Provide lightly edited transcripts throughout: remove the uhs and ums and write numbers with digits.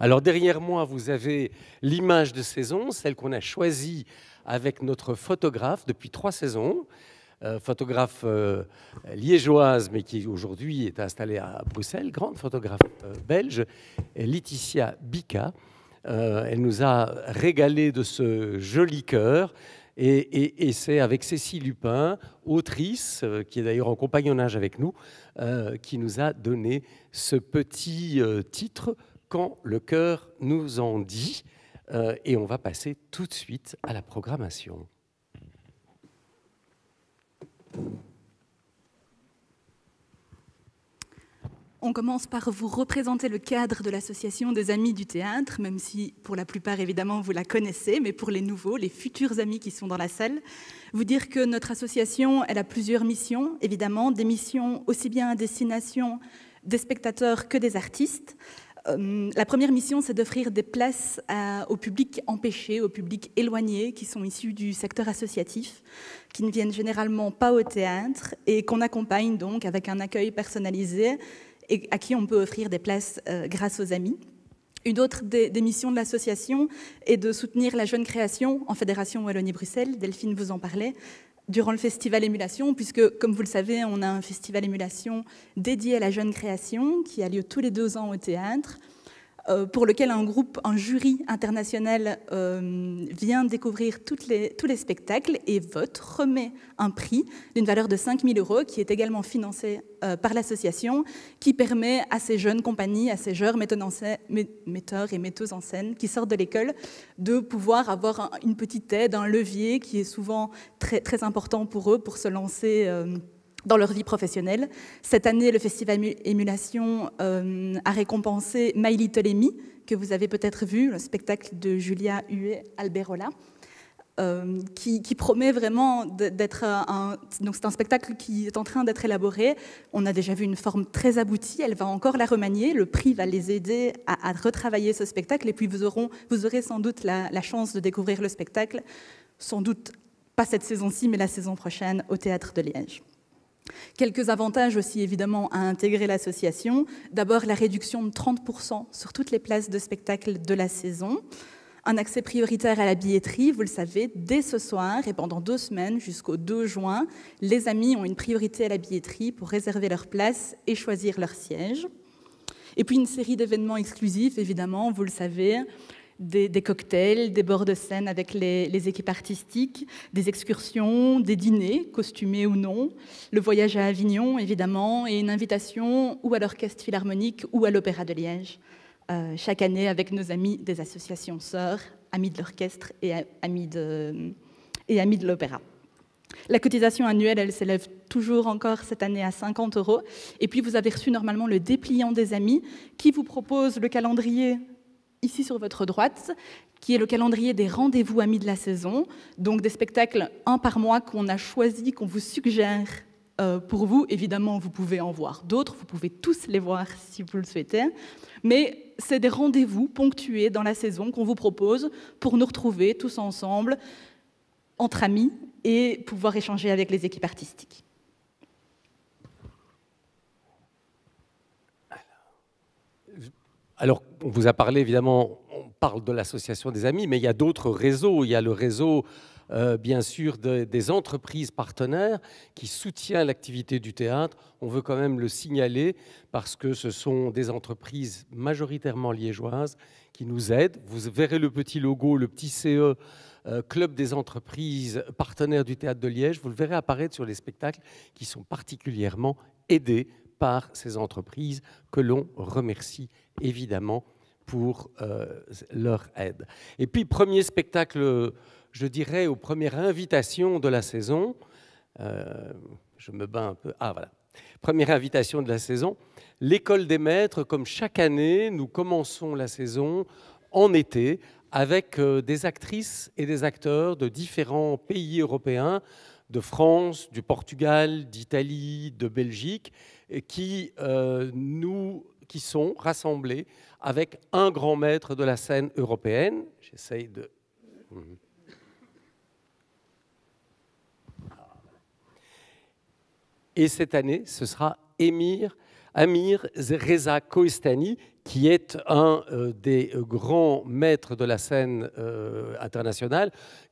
Alors derrière moi, vous avez l'image de saison, celle qu'on a choisie avec notre photographe depuis 3 saisons, photographe liégeoise, mais qui aujourd'hui est installée à Bruxelles, grande photographe belge, Laetitia Bika. Elle nous a régalé de ce joli cœur. Et c'est avec Cécile Lupin, autrice, qui est d'ailleurs en compagnonnage avec nous, qui nous a donné ce petit titre « Quand le cœur nous en dit ». Et on va passer tout de suite à la programmation. On commence par vous représenter le cadre de l'association des Amis du Théâtre, même si pour la plupart, évidemment, vous la connaissez, mais pour les nouveaux, les futurs amis qui sont dans la salle, vous dire que notre association, elle a plusieurs missions, évidemment, des missions aussi bien à destination des spectateurs que des artistes. La première mission, c'est d'offrir des places au public empêché, au public éloigné, qui sont issus du secteur associatif, qui ne viennent généralement pas au théâtre et qu'on accompagne donc avec un accueil personnalisé et à qui on peut offrir des places grâce aux amis. Une autre des missions de l'association est de soutenir la jeune création en Fédération Wallonie-Bruxelles, Delphine vous en parlait, durant le festival Émulation, puisque, comme vous le savez, on a un festival Émulation dédié à la jeune création qui a lieu tous les 2 ans au théâtre, pour lequel un jury international vient découvrir tous les spectacles et vote, remet un prix d'une valeur de 5 000 € qui est également financé par l'association, qui permet à ces jeunes compagnies, à ces jeunes metteurs et metteuses en scène qui sortent de l'école de pouvoir avoir une petite aide, un levier qui est souvent très, très important pour eux pour se lancer dans leur vie professionnelle. Cette année, le Festival Émulation a récompensé My Little Amy, que vous avez peut-être vu, le spectacle de Julia Huet-Alberola, qui promet vraiment d'être donc c'est un spectacle qui est en train d'être élaboré. On a déjà vu une forme très aboutie, elle va encore la remanier, le prix va les aider à retravailler ce spectacle, et puis vous aurez sans doute la chance de découvrir le spectacle, sans doute pas cette saison-ci, mais la saison prochaine au Théâtre de Liège. Quelques avantages aussi évidemment à intégrer l'association. D'abord la réduction de 30% sur toutes les places de spectacle de la saison. Un accès prioritaire à la billetterie, vous le savez, dès ce soir et pendant 2 semaines jusqu'au 2 juin, les amis ont une priorité à la billetterie pour réserver leur place et choisir leur siège. Et puis une série d'événements exclusifs, évidemment, vous le savez, des cocktails, des bords de scène avec les équipes artistiques, des excursions, des dîners, costumés ou non, le voyage à Avignon, évidemment, et une invitation ou à l'Orchestre Philharmonique ou à l'Opéra de Liège, chaque année avec nos amis des associations sœurs, amis de l'orchestre et amis de l'Opéra. La cotisation annuelle, elle s'élève toujours encore cette année à 50 €. Et puis, vous avez reçu normalement le dépliant des amis qui vous propose le calendrier ici sur votre droite, qui est le calendrier des rendez-vous amis de la saison, donc des spectacles 1 par mois qu'on a choisi, qu'on vous suggère pour vous. Évidemment, vous pouvez en voir d'autres, vous pouvez tous les voir si vous le souhaitez, mais c'est des rendez-vous ponctués dans la saison qu'on vous propose pour nous retrouver tous ensemble, entre amis, et pouvoir échanger avec les équipes artistiques. Alors, on vous a parlé, évidemment, on parle de l'association des amis, mais il y a d'autres réseaux. Il y a le réseau, bien sûr, des entreprises partenaires qui soutiennent l'activité du théâtre. On veut quand même le signaler parce que ce sont des entreprises majoritairement liégeoises qui nous aident. Vous verrez le petit logo, le petit CE, Club des entreprises partenaires du Théâtre de Liège. Vous le verrez apparaître sur les spectacles qui sont particulièrement aidés par ces entreprises que l'on remercie évidemment pour leur aide. Et puis, premier spectacle, je dirais, aux premières invitations de la saison. Je me bats un peu. Ah, voilà. Première invitation de la saison. L'École des maîtres, comme chaque année, nous commençons la saison en été avec des actrices et des acteurs de différents pays européens, de France, du Portugal, d'Italie, de Belgique, qui sont rassemblés avec un grand maître de la scène européenne. J'essaye de... Et cette année, ce sera Amir Reza Kohestani, qui est un des grands maîtres de la scène internationale,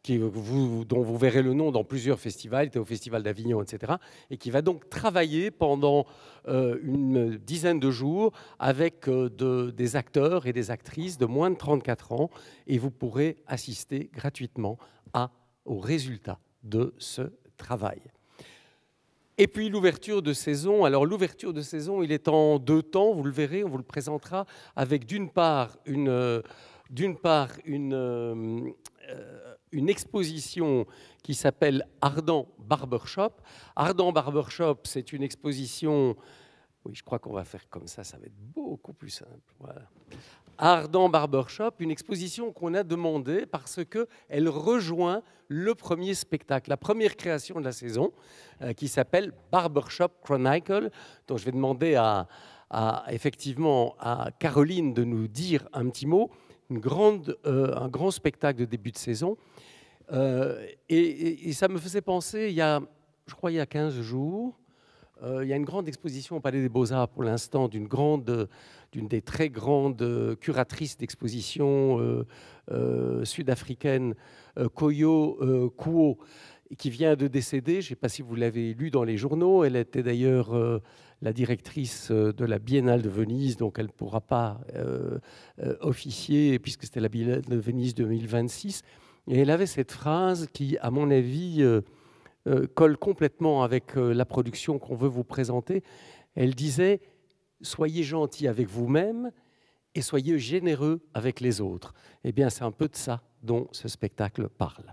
dont vous verrez le nom dans plusieurs festivals, il était au Festival d'Avignon, etc., et qui va donc travailler pendant une dizaine de jours avec des acteurs et des actrices de moins de 34 ans, et vous pourrez assister gratuitement au résultat de ce travail. Et puis l'ouverture de saison. Alors l'ouverture de saison, il est en 2 temps, vous le verrez, on vous le présentera avec d'une part une exposition qui s'appelle Ardent Barbershop. Ardent Barbershop, c'est une exposition... Oui, je crois qu'on va faire comme ça va être beaucoup plus simple. Voilà. Ardent Barbershop, une exposition qu'on a demandée parce qu'elle rejoint le premier spectacle, la première création de la saison, qui s'appelle Barbershop Chronicle, dont je vais demander effectivement à Caroline de nous dire un petit mot, un grand spectacle de début de saison. Et ça me faisait penser, je crois il y a 15 jours, il y a une grande exposition au Palais des Beaux-Arts pour l'instant d'une des très grandes curatrices d'exposition sud-africaine, Koyo Kuo, qui vient de décéder. Je ne sais pas si vous l'avez lu dans les journaux. Elle était d'ailleurs la directrice de la Biennale de Venise, donc elle ne pourra pas officier puisque c'était la Biennale de Venise 2026. Et elle avait cette phrase qui, à mon avis, colle complètement avec la production qu'on veut vous présenter. Elle disait « Soyez gentils avec vous-même et soyez généreux avec les autres ». Eh bien, c'est un peu de ça dont ce spectacle parle.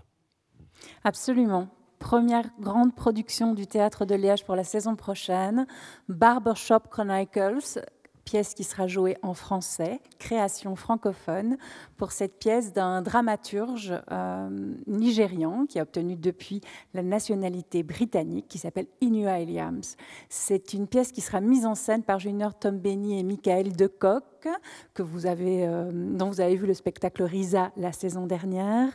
Absolument. Première grande production du Théâtre de Liège pour la saison prochaine, Barbershop Chronicles, pièce qui sera jouée en français, création francophone, pour cette pièce d'un dramaturge nigérian qui a obtenu depuis la nationalité britannique, qui s'appelle Inua Williams. C'est une pièce qui sera mise en scène par Junior Tombeni et Michael Decoq, dont vous avez vu le spectacle Risa la saison dernière,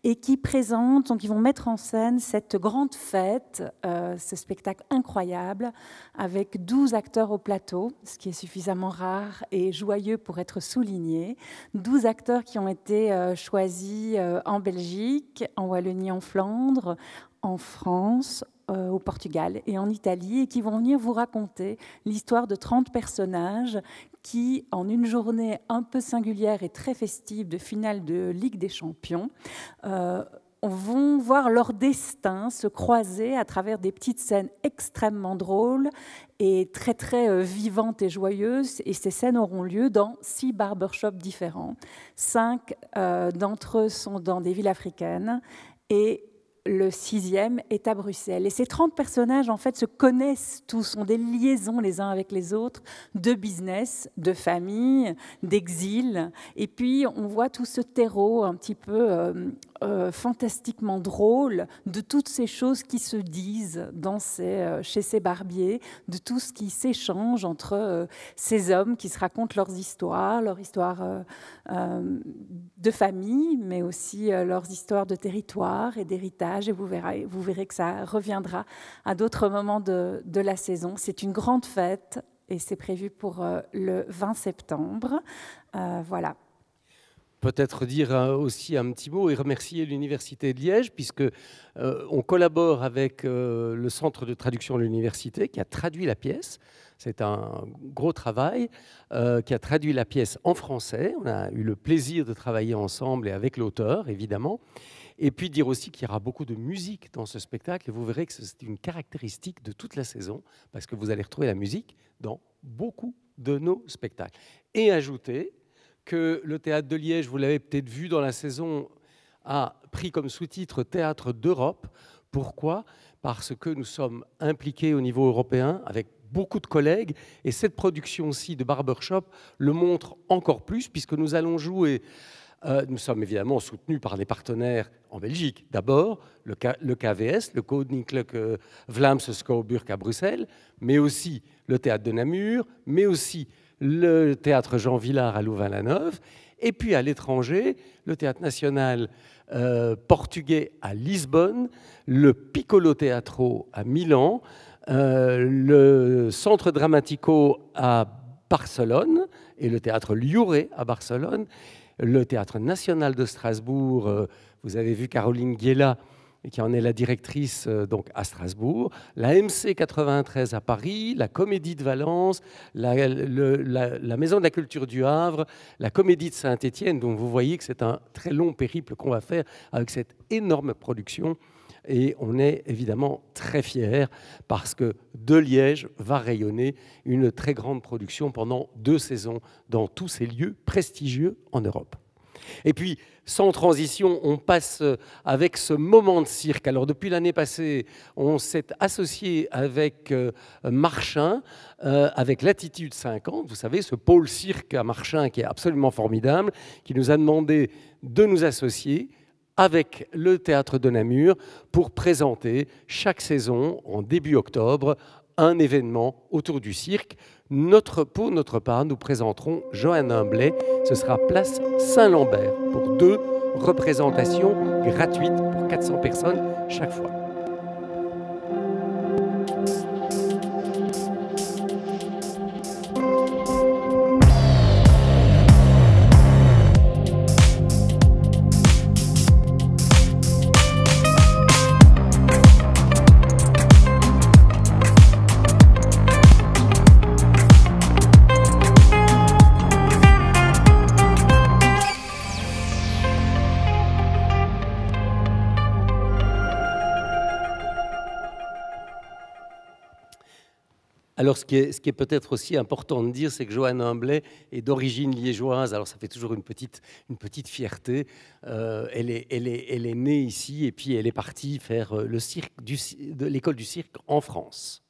et qui présente, donc ils vont mettre en scène cette grande fête, ce spectacle incroyable, avec 12 acteurs au plateau, ce qui est suffisamment rare et joyeux pour être souligné. 12 acteurs qui ont été choisis en Belgique, en Wallonie, en Flandre, en France, au Portugal et en Italie, et qui vont venir vous raconter l'histoire de 30 personnages qui, en une journée un peu singulière et très festive de finale de Ligue des Champions, vont voir leur destin se croiser à travers des petites scènes extrêmement drôles et très très vivantes et joyeuses. Et ces scènes auront lieu dans 6 barbershops différents. 5 d'entre eux sont dans des villes africaines et le 6e est à Bruxelles. Et ces 30 personnages, en fait, se connaissent tous, ont des liaisons les uns avec les autres, de business, de famille, d'exil. Et puis, on voit tout ce terreau un petit peu fantastiquement drôle de toutes ces choses qui se disent chez ces barbiers, de tout ce qui s'échange entre ces hommes qui se racontent leur histoire de famille, mais aussi leurs histoires de territoire et d'héritage. Et vous verrez que ça reviendra à d'autres moments de la saison. C'est une grande fête et c'est prévu pour le 20 septembre. Voilà. Peut-être dire aussi un petit mot et remercier l'Université de Liège, puisque on collabore avec le Centre de traduction de l'Université qui a traduit la pièce. C'est un gros travail, qui a traduit la pièce en français. On a eu le plaisir de travailler ensemble et avec l'auteur, évidemment. Et puis dire aussi qu'il y aura beaucoup de musique dans ce spectacle. Et vous verrez que c'est une caractéristique de toute la saison, parce que vous allez retrouver la musique dans beaucoup de nos spectacles. Et ajouter que le Théâtre de Liège, vous l'avez peut-être vu dans la saison, a pris comme sous-titre Théâtre d'Europe. Pourquoi ? Parce que nous sommes impliqués au niveau européen avec beaucoup de collègues, et cette production-ci de Barbershop le montre encore plus, puisque nous allons jouer, nous sommes évidemment soutenus par des partenaires en Belgique. D'abord, le KVS, le Koninklijke Vlaamse Schouwburg à Bruxelles, mais aussi le Théâtre de Namur, mais aussi le Théâtre Jean Vilar à Louvain-la-Neuve, et puis à l'étranger, le Théâtre national portugais à Lisbonne, le Piccolo Teatro à Milan, le Centre Dramatico à Barcelone et le théâtre Lluré à Barcelone, le théâtre national de Strasbourg, vous avez vu Caroline Guéla, qui en est la directrice donc à Strasbourg, la MC 93 à Paris, la Comédie de Valence, la Maison de la Culture du Havre, la Comédie de Saint-Étienne. Donc vous voyez que c'est un très long périple qu'on va faire avec cette énorme production. Et on est évidemment très fiers parce que de Liège va rayonner une très grande production pendant 2 saisons dans tous ces lieux prestigieux en Europe. Et puis, sans transition, on passe avec ce moment de cirque. Alors, depuis l'année passée, on s'est associé avec Marchin, avec Latitude 50, vous savez, ce pôle cirque à Marchin qui est absolument formidable, qui nous a demandé de nous associer avec le Théâtre de Namur pour présenter chaque saison, en début octobre, un événement autour du cirque. Pour notre part, nous présenterons Johanne Humblet. Ce sera place Saint-Lambert pour 2 représentations gratuites pour 400 personnes chaque fois. Alors, ce qui est peut-être aussi important de dire, c'est que Johanne Humblet est d'origine liégeoise. Alors, ça fait toujours une petite fierté. Elle est née ici et puis elle est partie faire le cirque de l'école du cirque en France.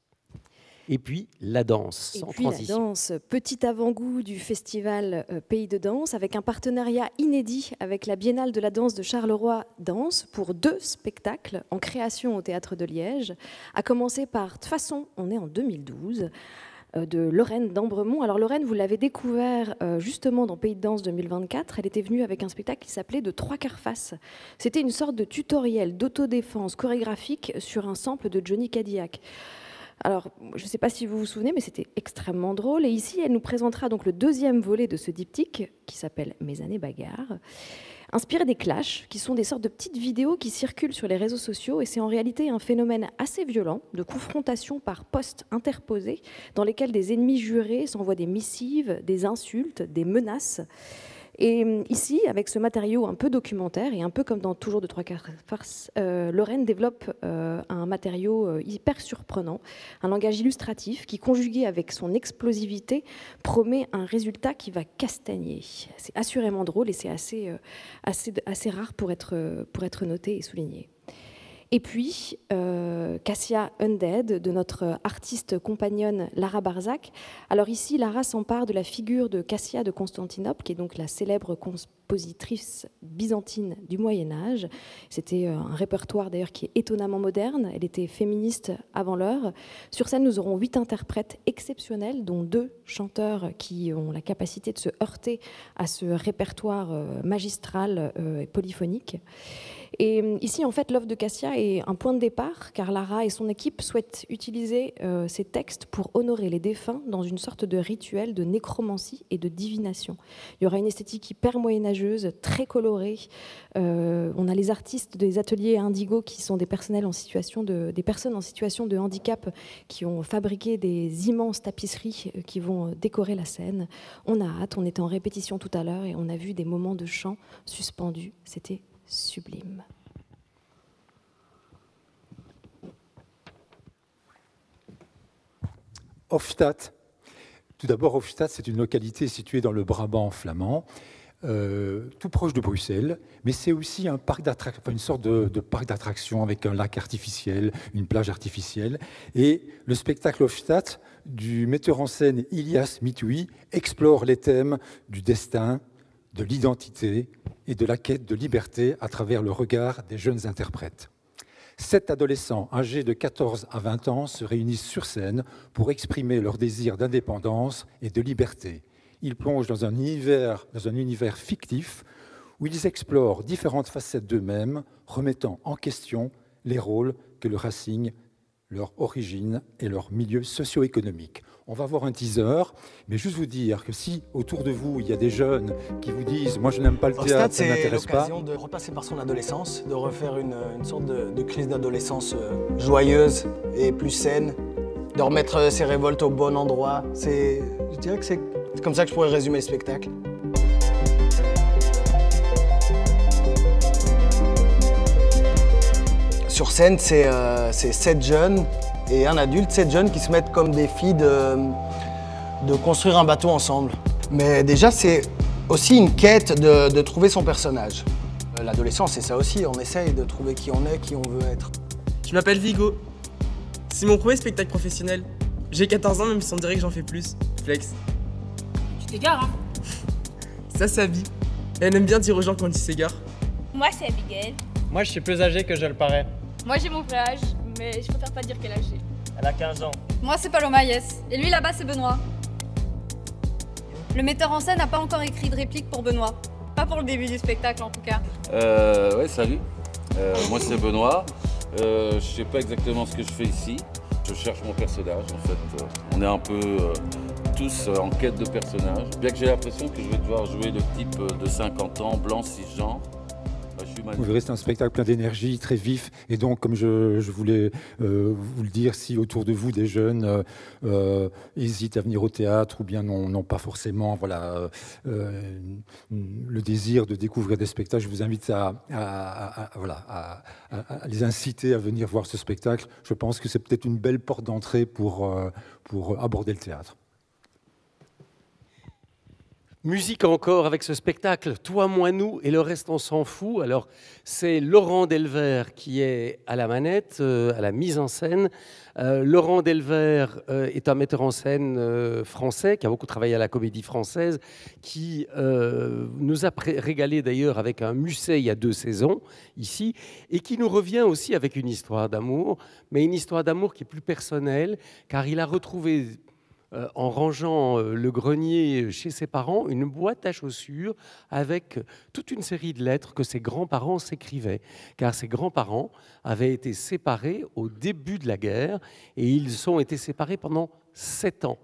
Et puis la danse, sans transition. La danse, petit avant-goût du festival Pays de Danse, avec un partenariat inédit avec la Biennale de la danse de Charleroi Danse pour 2 spectacles en création au Théâtre de Liège, à commencer par, de toute façon, on est en 2012, de Lorraine d'Ambremont. Alors Lorraine, vous l'avez découvert justement dans Pays de Danse 2024. Elle était venue avec un spectacle qui s'appelait De 3/4 face. C'était une sorte de tutoriel d'autodéfense chorégraphique sur un sample de Johnny Cadillac. Alors, je ne sais pas si vous vous souvenez, mais c'était extrêmement drôle. Et ici, elle nous présentera donc le 2e volet de ce diptyque, qui s'appelle Mes années bagarres, inspiré des clashs, qui sont des sortes de petites vidéos qui circulent sur les réseaux sociaux. Et c'est en réalité un phénomène assez violent de confrontation par posts interposés, dans lesquels des ennemis jurés s'envoient des missives, des insultes, des menaces. Et ici, avec ce matériau un peu documentaire, et un peu comme dans Toujours de 3/4 face, Lorraine développe un matériau hyper surprenant, un langage illustratif qui, conjugué avec son explosivité, promet un résultat qui va castagner. C'est assurément drôle et c'est assez rare pour être noté et souligné. Et puis, Cassia Undead, de notre artiste compagnonne Lara Barzac. Alors ici, Lara s'empare de la figure de Cassia de Constantinople, qui est donc la célèbre compositrice byzantine du Moyen-Âge. C'était un répertoire d'ailleurs qui est étonnamment moderne. Elle était féministe avant l'heure. Sur scène, nous aurons 8 interprètes exceptionnels, dont 2 chanteurs qui ont la capacité de se heurter à ce répertoire magistral et polyphonique. Et ici, en fait, l'œuvre de Cassia est un point de départ, car Lara et son équipe souhaitent utiliser ces textes pour honorer les défunts dans une sorte de rituel de nécromancie et de divination. Il y aura une esthétique hyper moyenâgeuse, très colorée. On a les artistes des ateliers Indigo, qui sont des personnes en situation de handicap, qui ont fabriqué des immenses tapisseries qui vont décorer la scène. On a hâte, on était en répétition tout à l'heure et on a vu des moments de chant suspendus. C'était sublime. Hofstadt. Tout d'abord, Hofstadt, c'est une localité située dans le Brabant flamand, tout proche de Bruxelles, mais c'est aussi un parc une sorte de parc d'attractions avec un lac artificiel, une plage artificielle. Et le spectacle Hofstadt du metteur en scène Ilias Mitoui explore les thèmes du destin, de l'identité et de la quête de liberté à travers le regard des jeunes interprètes. 7 adolescents âgés de 14 à 20 ans se réunissent sur scène pour exprimer leur désir d'indépendance et de liberté. Ils plongent dans un univers fictif où ils explorent différentes facettes d'eux-mêmes, remettant en question les rôles que le Racing leur origine et leur milieu socio-économique. On va voir un teaser, mais juste vous dire que si autour de vous, il y a des jeunes qui vous disent « moi je n'aime pas le théâtre, ça ne m'intéresse pas », c'est l'occasion de repasser par son adolescence, de refaire une sorte de crise d'adolescence joyeuse et plus saine, de remettre ses révoltes au bon endroit. Je dirais que c'est comme ça que je pourrais résumer le spectacle. Sur scène, c'est 7 jeunes et un adulte, 7 jeunes qui se mettent comme défi de construire un bateau ensemble. Mais déjà, c'est aussi une quête de trouver son personnage. L'adolescence, c'est ça aussi, on essaye de trouver qui on est, qui on veut être. Je m'appelle Vigo. C'est mon premier spectacle professionnel. J'ai 14 ans, même si on dirait que j'en fais plus. Flex. Tu t'égares, hein? Ça, c'est Abby. Elle aime bien dire aux gens quand ils s'égarent. Moi, c'est Abigail. Moi, je suis plus âgé que je le parais. Moi, j'ai mon vrai âge, mais je préfère pas dire quel âge j'ai. Elle a 15 ans. Moi, c'est Paloma, yes. Et lui, là-bas, c'est Benoît. Le metteur en scène n'a pas encore écrit de réplique pour Benoît. Pas pour le début du spectacle, en tout cas. Ouais, salut. Moi, c'est Benoît. Je sais pas exactement ce que je fais ici. Je cherche mon personnage, en fait. On est un peu tous en quête de personnage. Bien que j'ai l'impression que je vais devoir jouer le type de 50 ans, blanc, cisgenre. Vous verrez, c'est un spectacle plein d'énergie, très vif. Et donc, comme je voulais vous le dire, si autour de vous, des jeunes hésitent à venir au théâtre ou bien n'ont pas forcément voilà, le désir de découvrir des spectacles, je vous invite à les inciter à venir voir ce spectacle. Je pense que c'est peut-être une belle porte d'entrée pour aborder le théâtre. Musique encore avec ce spectacle, Toi, moi, nous et le reste on s'en fout. Alors c'est Laurent Delvert qui est à la manette, à la mise en scène. Laurent Delvert est un metteur en scène français qui a beaucoup travaillé à la Comédie Française, qui nous a régalé d'ailleurs avec un Musset il y a 2 saisons ici, et qui nous revient aussi avec une histoire d'amour, mais une histoire d'amour qui est plus personnelle, car il a retrouvé en rangeant le grenier chez ses parents, une boîte à chaussures avec toute une série de lettres que ses grands-parents s'écrivaient. Car ses grands-parents avaient été séparés au début de la guerre et ils ont été séparés pendant 7 ans.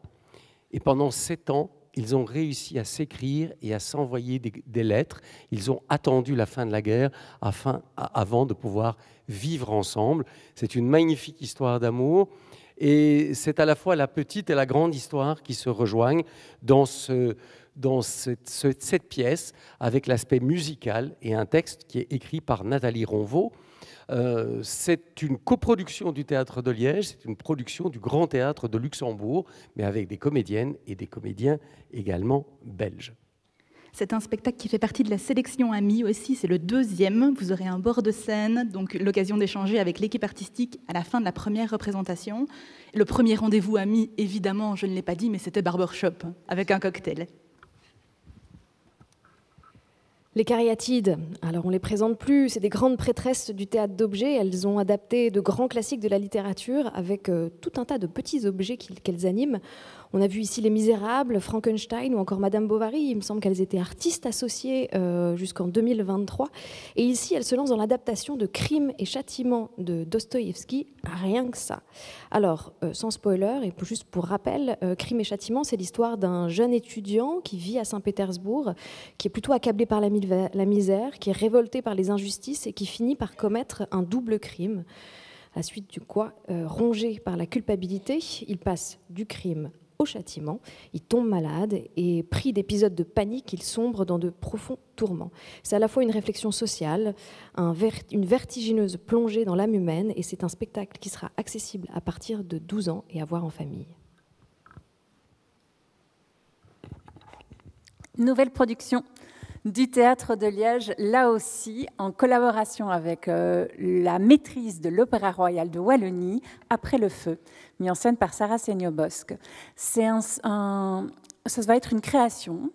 Et pendant 7 ans, ils ont réussi à s'écrire et à s'envoyer des lettres. Ils ont attendu la fin de la guerre avant de pouvoir vivre ensemble. C'est une magnifique histoire d'amour. Et c'est à la fois la petite et la grande histoire qui se rejoignent dans cette pièce, avec l'aspect musical et un texte qui est écrit par Nathalie Ronvaux. C'est une coproduction du Théâtre de Liège, c'est une production du Grand Théâtre de Luxembourg, mais avec des comédiennes et des comédiens également belges. C'est un spectacle qui fait partie de la sélection Amis aussi, c'est le 2e. Vous aurez un bord de scène, donc l'occasion d'échanger avec l'équipe artistique à la fin de la première représentation. Le premier rendez-vous Amis, évidemment, je ne l'ai pas dit, mais c'était Barbershop, avec un cocktail. Les Cariatides, alors on ne les présente plus, c'est des grandes prêtresses du théâtre d'objets. Elles ont adapté de grands classiques de la littérature avec tout un tas de petits objets qu'elles animent. On a vu ici Les Misérables, Frankenstein ou encore Madame Bovary. Il me semble qu'elles étaient artistes associées jusqu'en 2023. Et ici, elles se lancent dans l'adaptation de Crime et Châtiment de Dostoïevski. Rien que ça. Alors, sans spoiler, et juste pour rappel, Crime et Châtiment, c'est l'histoire d'un jeune étudiant qui vit à Saint-Pétersbourg, qui est plutôt accablé par la misère, qui est révolté par les injustices et qui finit par commettre un double crime. À la suite du quoi, rongé par la culpabilité, il passe du crime au châtiment, il tombe malade et pris d'épisodes de panique, il sombre dans de profonds tourments. C'est à la fois une réflexion sociale, une vertigineuse plongée dans l'âme humaine, et c'est un spectacle qui sera accessible à partir de 12 ans et à voir en famille. Nouvelle production du Théâtre de Liège, là aussi en collaboration avec la maîtrise de l'Opéra Royal de Wallonie, Après le feu, mis en scène par Sarah Seigno-Bosque. Ça va être une création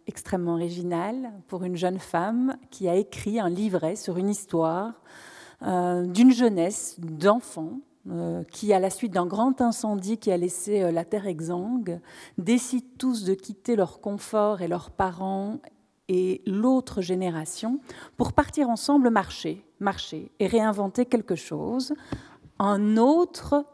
extrêmement originale pour une jeune femme qui a écrit un livret sur une histoire d'une jeunesse, d'enfants, qui, à la suite d'un grand incendie qui a laissé la terre exsangue, décident tous de quitter leur confort et leurs parents et l'autre génération pour partir ensemble marcher et réinventer quelque chose un autre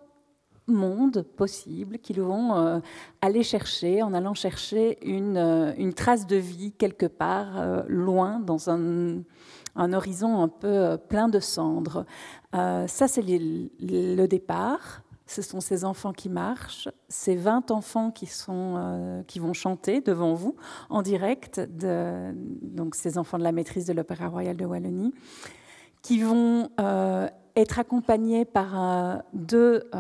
monde possible qu'ils vont aller chercher en allant chercher une trace de vie quelque part loin dans un horizon un peu plein de cendres. Ça, c'est le départ. Ce sont ces enfants qui marchent, ces 20 enfants qui vont chanter devant vous en direct, donc ces enfants de la maîtrise de l'Opéra Royal de Wallonie, qui vont être accompagnés par 2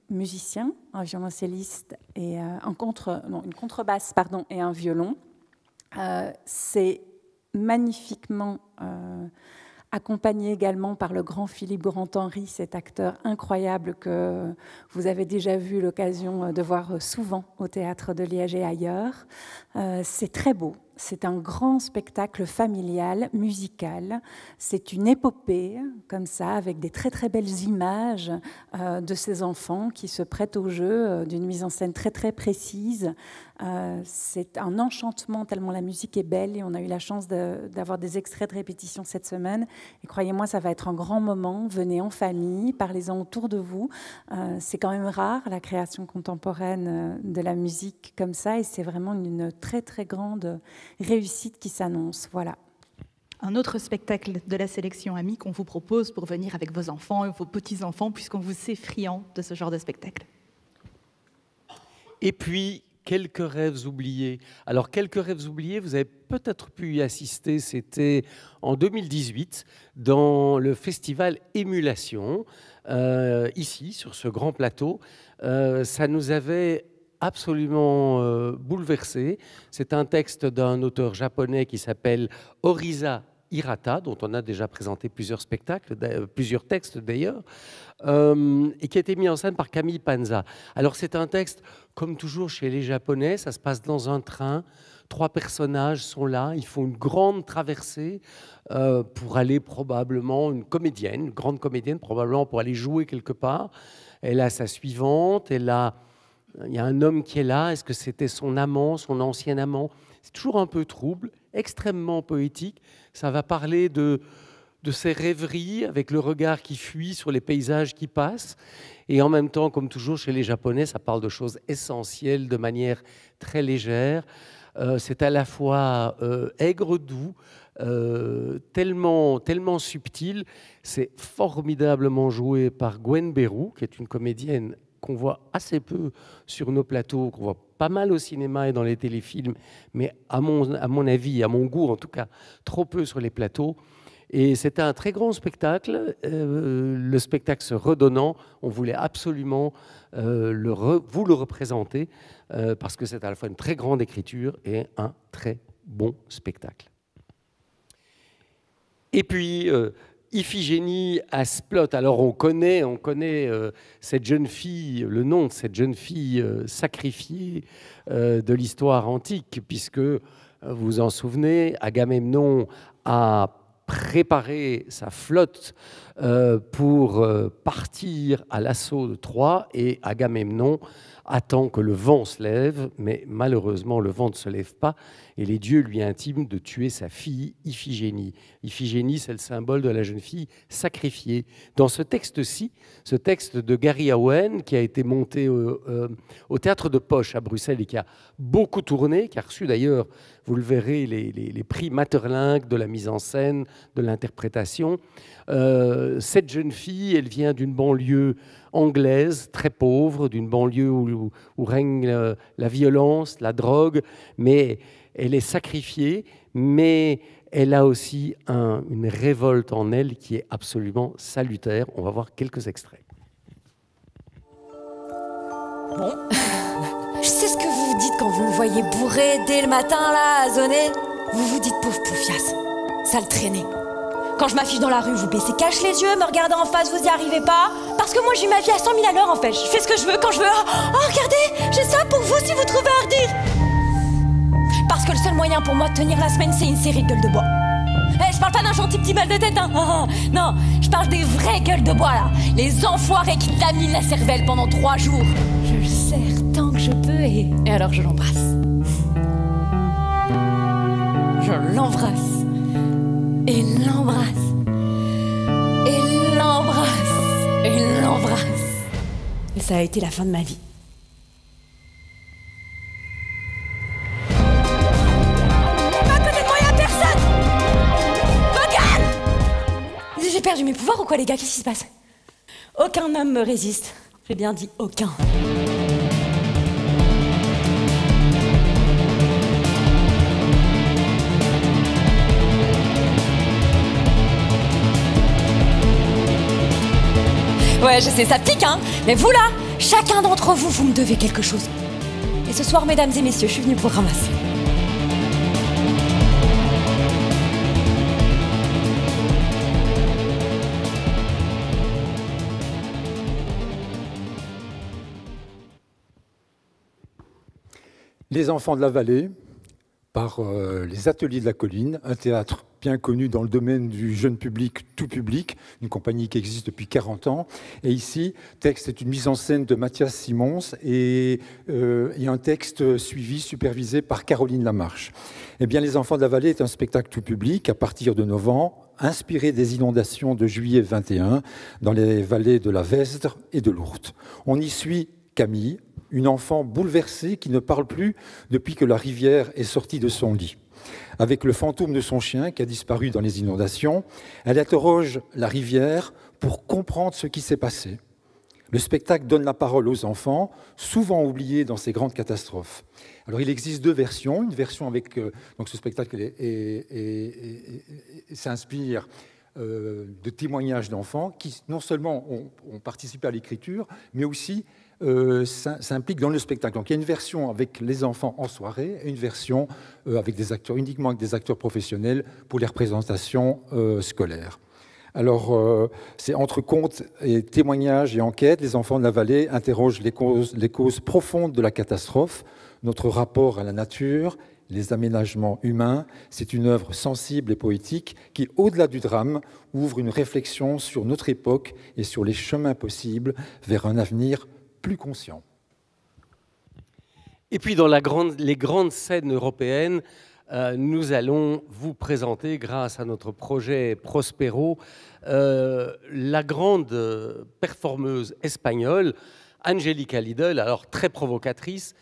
musiciens, un violoncelliste et une contrebasse et un violon. C'est magnifiquement accompagné également par le grand Philippe Grand-Henry, cet acteur incroyable que vous avez déjà eu l'occasion de voir souvent au Théâtre de Liège et ailleurs. C'est très beau. C'est un grand spectacle familial, musical. C'est une épopée, comme ça, avec des très très belles images de ces enfants qui se prêtent au jeu d'une mise en scène très très précise. C'est un enchantement tellement la musique est belle et on a eu la chance d'avoir des extraits de répétition cette semaine. Et croyez-moi, ça va être un grand moment. Venez en famille, parlez-en autour de vous. C'est quand même rare, la création contemporaine de la musique comme ça, et c'est vraiment une très très grande réussite qui s'annonce. Voilà. Un autre spectacle de la sélection Amis qu'on vous propose pour venir avec vos enfants et vos petits-enfants, puisqu'on vous sait friand de ce genre de spectacle. Et puis, quelques rêves oubliés. Alors, quelques rêves oubliés, vous avez peut-être pu y assister, c'était en 2018, dans le festival Émulation, ici, sur ce grand plateau. Ça nous avait absolument bouleversé. C'est un texte d'un auteur japonais qui s'appelle Orisa Hirata, dont on a déjà présenté plusieurs textes d'ailleurs, et qui a été mis en scène par Camille Panza. Alors c'est un texte, comme toujours chez les Japonais, ça se passe dans un train, 3 personnages sont là, ils font une grande traversée pour aller probablement, une grande comédienne, probablement pour aller jouer quelque part. Elle a sa suivante, il y a un homme qui est là, est-ce que c'était son amant, son ancien amant? C'est toujours un peu trouble, extrêmement poétique. Ça va parler de ses rêveries avec le regard qui fuit sur les paysages qui passent. Et en même temps, comme toujours chez les Japonais, ça parle de choses essentielles de manière très légère. C'est à la fois aigre-doux, tellement subtil. C'est formidablement joué par Gwen Berrou, qui est une comédienne qu'on voit assez peu sur nos plateaux, qu'on voit pas mal au cinéma et dans les téléfilms, mais à mon avis, à mon goût en tout cas, trop peu sur les plateaux. Et c'était un très grand spectacle, le spectacle se redonnant, on voulait absolument vous le représenter, parce que c'est à la fois une très grande écriture et un très bon spectacle. Et puis, Iphigénie à Splott. Alors on connaît cette jeune fille, le nom de cette jeune fille sacrifiée de l'histoire antique, puisque, vous vous en souvenez, Agamemnon a préparé sa flotte pour partir à l'assaut de Troie, et Agamemnon attend que le vent se lève, mais malheureusement le vent ne se lève pas, et les dieux lui intiment de tuer sa fille Iphigénie. Iphigénie, c'est le symbole de la jeune fille sacrifiée. Dans ce texte-ci, ce texte de Gary Owen, qui a été monté au Théâtre de Poche à Bruxelles et qui a beaucoup tourné, qui a reçu d'ailleurs, vous le verrez, les prix Maeterlinck de la mise en scène, de l'interprétation. Cette jeune fille, elle vient d'une banlieue anglaise, très pauvre, d'une banlieue où règne la violence, la drogue, mais elle est sacrifiée, mais elle a aussi une révolte en elle qui est absolument salutaire. On va voir quelques extraits. Bon, je sais ce que vous vous dites quand vous me voyez bourré dès le matin, là, à zoner. Vous vous dites pauvre poufiasse, sale traînée. Quand je m'affiche dans la rue, vous baissez cache les yeux, me regardez en face, vous y arrivez pas. Parce que moi, j'ai ma vie à 100 000 à l'heure, en fait. Je fais ce que je veux, quand je veux. Oh, regardez, j'ai ça pour vous si vous trouvez hardi. Parce que le seul moyen pour moi de tenir la semaine, c'est une série de gueules de bois. Je parle pas d'un gentil petit mal de tête, hein. Non, je parle des vraies gueules de bois, là. Les enfoirés qui laminent la cervelle pendant 3 jours. Je le serre tant que je peux et alors je l'embrasse. Je l'embrasse. Et l'embrasse. Et l'embrasse. et l'embrasse. Et ça a été la fin de ma vie. À côté de moi, y'a personne! Logan! J'ai perdu mes pouvoirs ou quoi, les gars? Qu'est-ce qui se passe? Aucun homme me résiste. J'ai bien dit aucun. Ouais, je sais, ça pique, hein. Mais vous là, chacun d'entre vous, vous me devez quelque chose. Et ce soir, mesdames et messieurs, je suis venue pour ramasser. Les enfants de la vallée, par les Ateliers de la Colline, un théâtre bien connu dans le domaine du jeune public, tout public, une compagnie qui existe depuis 40 ans. Et ici, texte est une mise en scène de Mathias Simons et un texte suivi, supervisé par Caroline Lamarche. Eh bien, Les Enfants de la Vallée est un spectacle tout public à partir de novembre, inspiré des inondations de juillet 21 dans les vallées de la Vesdre et de l'Ourthe. On y suit Camille, une enfant bouleversée qui ne parle plus depuis que la rivière est sortie de son lit. Avec le fantôme de son chien qui a disparu dans les inondations, elle interroge la rivière pour comprendre ce qui s'est passé. Le spectacle donne la parole aux enfants, souvent oubliés dans ces grandes catastrophes. Alors il existe deux versions. Une version avec... donc ce spectacle s'inspire de témoignages d'enfants qui non seulement ont participé à l'écriture, mais aussi s'implique dans le spectacle. Donc il y a une version avec les enfants en soirée et une version avec des acteurs, uniquement avec des acteurs professionnels pour les représentations scolaires. Alors c'est entre contes et témoignages et enquêtes, les enfants de la vallée interrogent les causes profondes de la catastrophe, notre rapport à la nature, les aménagements humains. C'est une œuvre sensible et poétique qui, au-delà du drame, ouvre une réflexion sur notre époque et sur les chemins possibles vers un avenir plus conscient. Et puis dans les grandes scènes européennes, nous allons vous présenter, grâce à notre projet Prospero, la grande performeuse espagnole, Angélica Lidl, alors très provocatrice.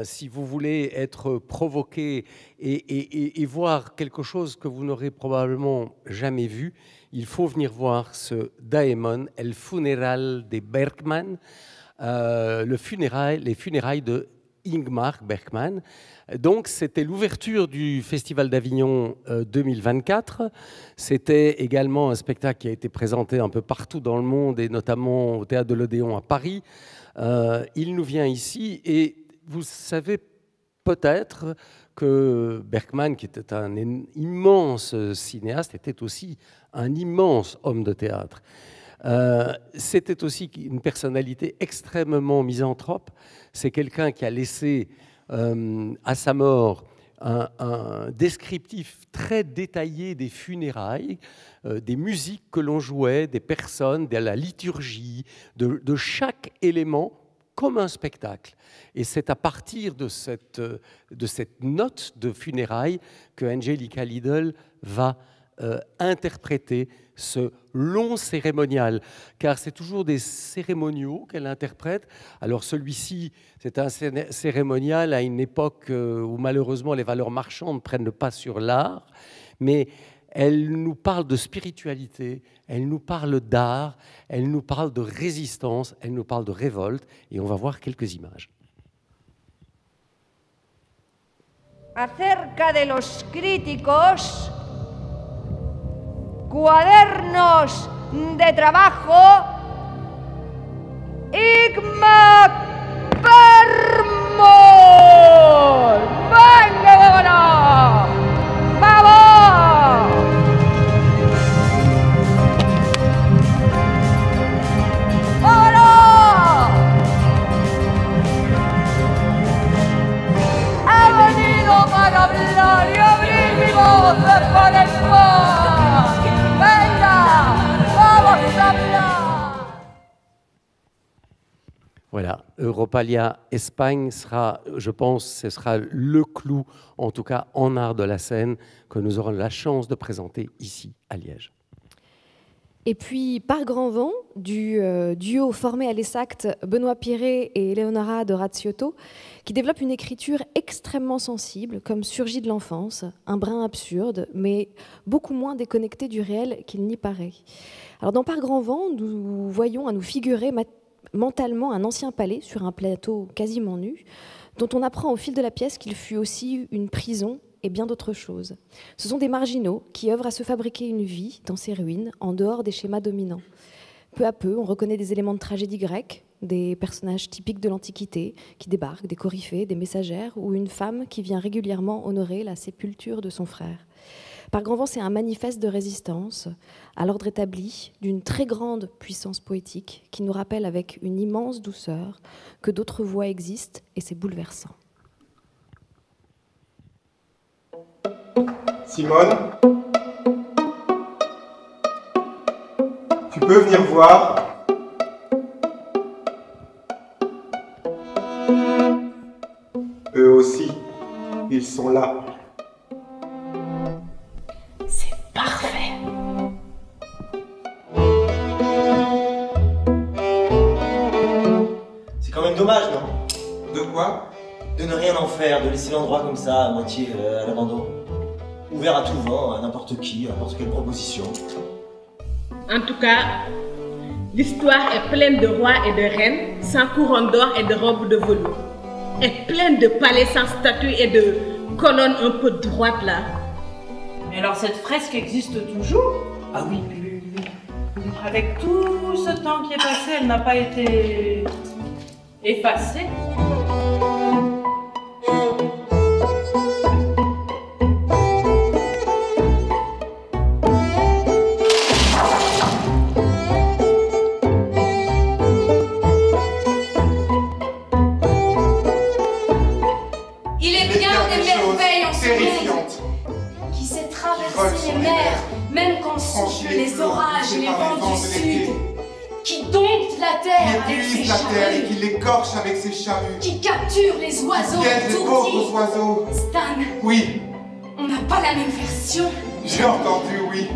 Si vous voulez être provoqué et voir quelque chose que vous n'aurez probablement jamais vu, il faut venir voir ce Daemon, El Funeral de Bergman, les funérailles de Ingmar Bergman. Donc, c'était l'ouverture du Festival d'Avignon 2024. C'était également un spectacle qui a été présenté un peu partout dans le monde, et notamment au Théâtre de l'Odéon à Paris. Il nous vient ici, et vous savez peut-être que Bergman, qui était un immense cinéaste, était aussi un immense homme de théâtre. C'était aussi une personnalité extrêmement misanthrope. C'est quelqu'un qui a laissé à sa mort un descriptif très détaillé des funérailles, des musiques que l'on jouait, des personnes, de la liturgie, de chaque élément comme un spectacle. Et c'est à partir de cette note de funérailles que Angélica Lidl va interpréter ce long cérémonial, car c'est toujours des cérémoniaux qu'elle interprète. Alors celui-ci, c'est un cérémonial à une époque où malheureusement les valeurs marchandes prennent le pas sur l'art, mais elle nous parle de spiritualité, elle nous parle d'art, elle nous parle de résistance, elle nous parle de révolte, et on va voir quelques images. Acerca de los críticos, cuadernos de trabajo, Ingmar Bergman. ¡Venga, vámonos! ¡Vamos! ¡Vámonos! He venido para hablar y abrir mi voz de par en par. Voilà, Europalia Espagne sera, je pense, ce sera le clou, en tout cas en art de la scène, que nous aurons la chance de présenter ici à Liège. Et puis, par grand vent, du duo formé à l'ESACT, Benoît Pierret et Eleonora de Razziotto, qui développe une écriture extrêmement sensible, comme surgie de l'enfance, un brin absurde, mais beaucoup moins déconnecté du réel qu'il n'y paraît. Alors, dans Par grand vent, nous voyons à nous figurer mentalement un ancien palais sur un plateau quasiment nu, dont on apprend au fil de la pièce qu'il fut aussi une prison et bien d'autres choses. Ce sont des marginaux qui œuvrent à se fabriquer une vie dans ces ruines, en dehors des schémas dominants. Peu à peu, on reconnaît des éléments de tragédie grecque, des personnages typiques de l'Antiquité qui débarquent, des coryphées, des messagères, ou une femme qui vient régulièrement honorer la sépulture de son frère. Par grand vent, c'est un manifeste de résistance à l'ordre établi, d'une très grande puissance poétique, qui nous rappelle avec une immense douceur que d'autres voies existent, et c'est bouleversant. Simone, tu peux venir voir. Eux aussi, ils sont là. C'est parfait. C'est quand même dommage, non? De quoi? De ne rien en faire, de laisser l'endroit comme ça, à moitié à l'abandon. Ouvert à tout vent, à n'importe qui, à n'importe quelle proposition. En tout cas, l'histoire est pleine de rois et de reines, sans couronne d'or et de robes de velours. Et pleine de palais sans statues et de colonnes un peu droites là. Mais alors cette fresque existe toujours? Ah oui. Avec tout ce temps qui est passé, elle n'a pas été effacée. Les orages et les vents du sud, qui domptent la terre avec ses charrues, et qui l'écorche avec ses charrues, qui capturent les oiseaux, les pauvres oiseaux. Stan, oui, on n'a pas la même version. J'ai entendu, oui.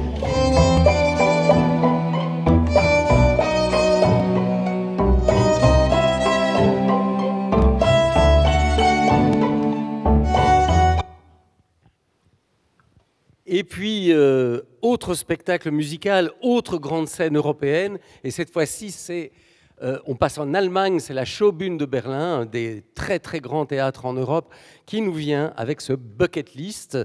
Et puis, autre spectacle musical, autre grande scène européenne, et cette fois-ci, on passe en Allemagne, c'est la Schaubühne de Berlin, un des très très grands théâtres en Europe, qui nous vient avec ce Bucket List.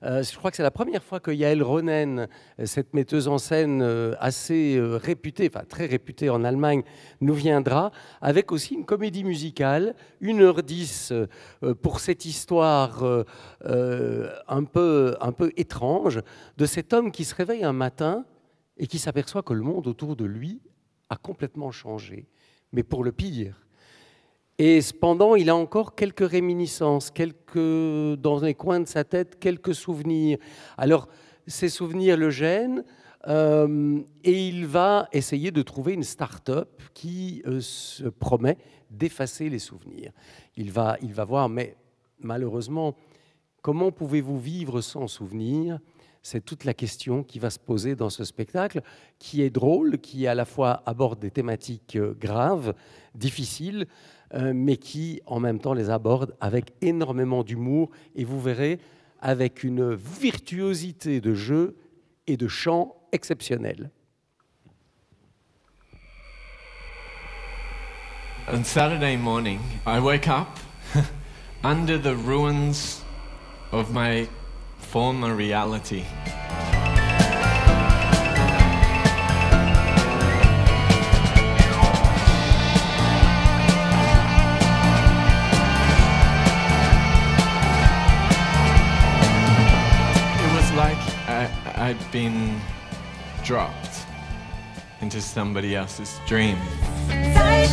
Je crois que c'est la première fois que Yael Ronen, cette metteuse en scène assez réputée, enfin très réputée en Allemagne, nous viendra, avec aussi une comédie musicale, 1h10 pour cette histoire un peu étrange de cet homme qui se réveille un matin et qui s'aperçoit que le monde autour de lui a complètement changé, mais pour le pire. Et cependant, il a encore quelques réminiscences, dans les coins de sa tête, quelques souvenirs. Alors, ces souvenirs le gênent, et il va essayer de trouver une start-up qui se promet d'effacer les souvenirs. Il va voir, mais malheureusement, comment pouvez-vous vivre sans souvenirs ? C'est toute la question qui va se poser dans ce spectacle, qui est drôle, qui à la fois aborde des thématiques graves, difficiles, mais qui, en même temps, les aborde avec énormément d'humour, et vous verrez, avec une virtuosité de jeu et de chant exceptionnelle. On Saturday morning, I wake up under the ruins of my former reality. I'd been dropped into somebody else's dream. Turn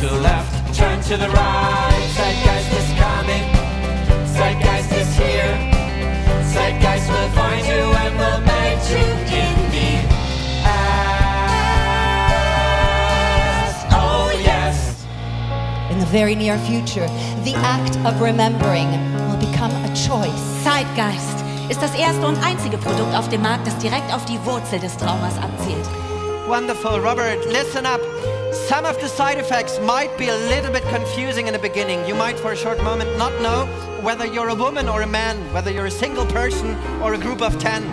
to the left, turn to the right. Zeitgeist is coming, Zeitgeist is here. Zeitgeist will find you and will melt you in the ass. Oh yes. In the very near future, the act of remembering will become a choice. Zeitgeist ist das erste und einzige Produkt auf dem Markt, das direkt auf die Wurzel des Traumas abzielt. Wonderful. Robert, listen up. Some of the side effects might be a little bit confusing in the beginning. You might for a short moment not know whether you're a woman or a man, whether you're a single person or a group of 10.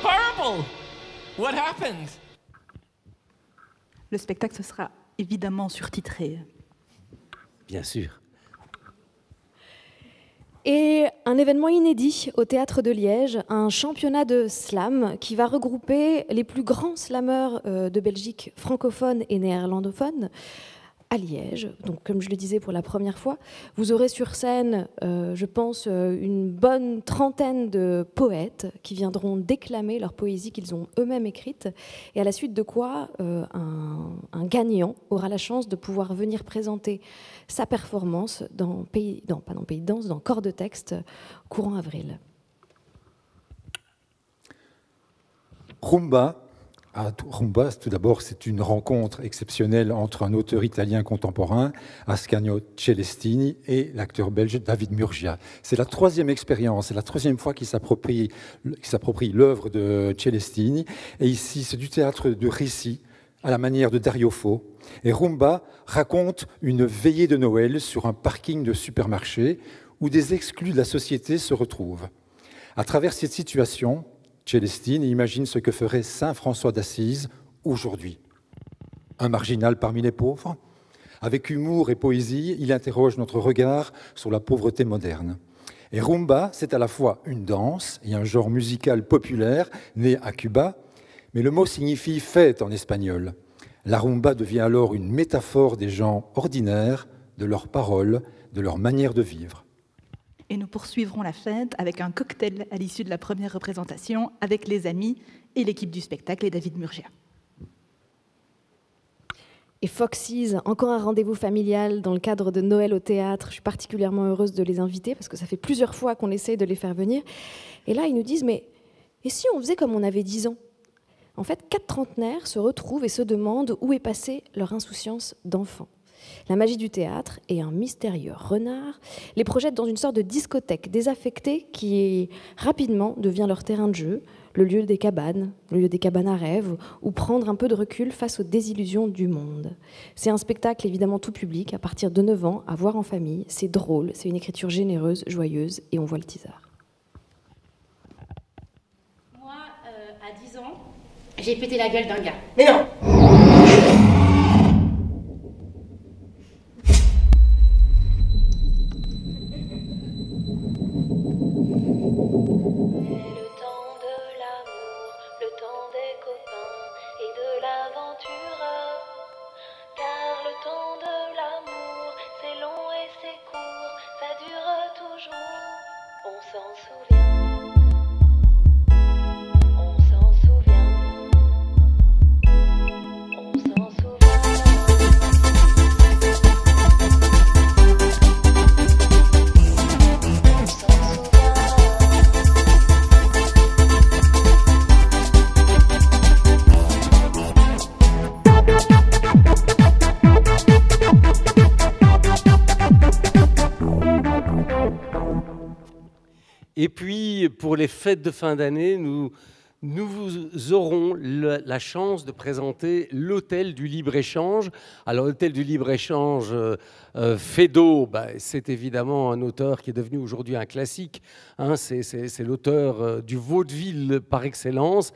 Horrible! What happened? Le spectacle, ce sera évidemment surtitré. Bien sûr. Et un événement inédit au Théâtre de Liège, un championnat de slam qui va regrouper les plus grands slameurs de Belgique francophones et néerlandophones à Liège. Donc, comme je le disais pour la première fois, vous aurez sur scène, je pense, une bonne trentaine de poètes qui viendront déclamer leur poésie qu'ils ont eux-mêmes écrite, et à la suite de quoi un gagnant aura la chance de pouvoir venir présenter sa performance dans Pays de Danse, dans Corps de Texte, courant avril. Rumba. Rumba, tout d'abord, c'est une rencontre exceptionnelle entre un auteur italien contemporain, Ascanio Celestini, et l'acteur belge David Murgia. C'est la troisième expérience, c'est la troisième fois qu'il s'approprie l'œuvre de Celestini. Et ici, c'est du théâtre de récit, à la manière de Dario Fo. Et Rumba raconte une veillée de Noël sur un parking de supermarché où des exclus de la société se retrouvent. À travers cette situation, Celestine imagine ce que ferait saint François d'Assise aujourd'hui. Un marginal parmi les pauvres. Avec humour et poésie, il interroge notre regard sur la pauvreté moderne. Et Rumba, c'est à la fois une danse et un genre musical populaire né à Cuba, mais le mot signifie fête en espagnol. La rumba devient alors une métaphore des gens ordinaires, de leurs paroles, de leur manière de vivre. Et nous poursuivrons la fête avec un cocktail à l'issue de la première représentation avec les amis et l'équipe du spectacle et David Murgia. Et Foxy's, encore un rendez-vous familial dans le cadre de Noël au théâtre. Je suis particulièrement heureuse de les inviter parce que ça fait plusieurs fois qu'on essaye de les faire venir. Et là, ils nous disent, mais et si on faisait comme on avait 10 ans? En fait, 4 trentenaires se retrouvent et se demandent où est passée leur insouciance d'enfant. La magie du théâtre et un mystérieux renard les projettent dans une sorte de discothèque désaffectée qui rapidement devient leur terrain de jeu, le lieu des cabanes à rêve, ou prendre un peu de recul face aux désillusions du monde. C'est un spectacle évidemment tout public, à partir de 9 ans, à voir en famille. C'est drôle, c'est une écriture généreuse, joyeuse, et on voit le teaser. Moi, à 10 ans, j'ai pété la gueule d'un gars. Mais non! Et puis, pour les fêtes de fin d'année, nous aurons la chance de présenter l'Hôtel du Libre-Échange. Alors, l'Hôtel du Libre-Échange, Feydeau, c'est évidemment un auteur qui est devenu aujourd'hui un classique. Hein, c'est l'auteur du vaudeville par excellence.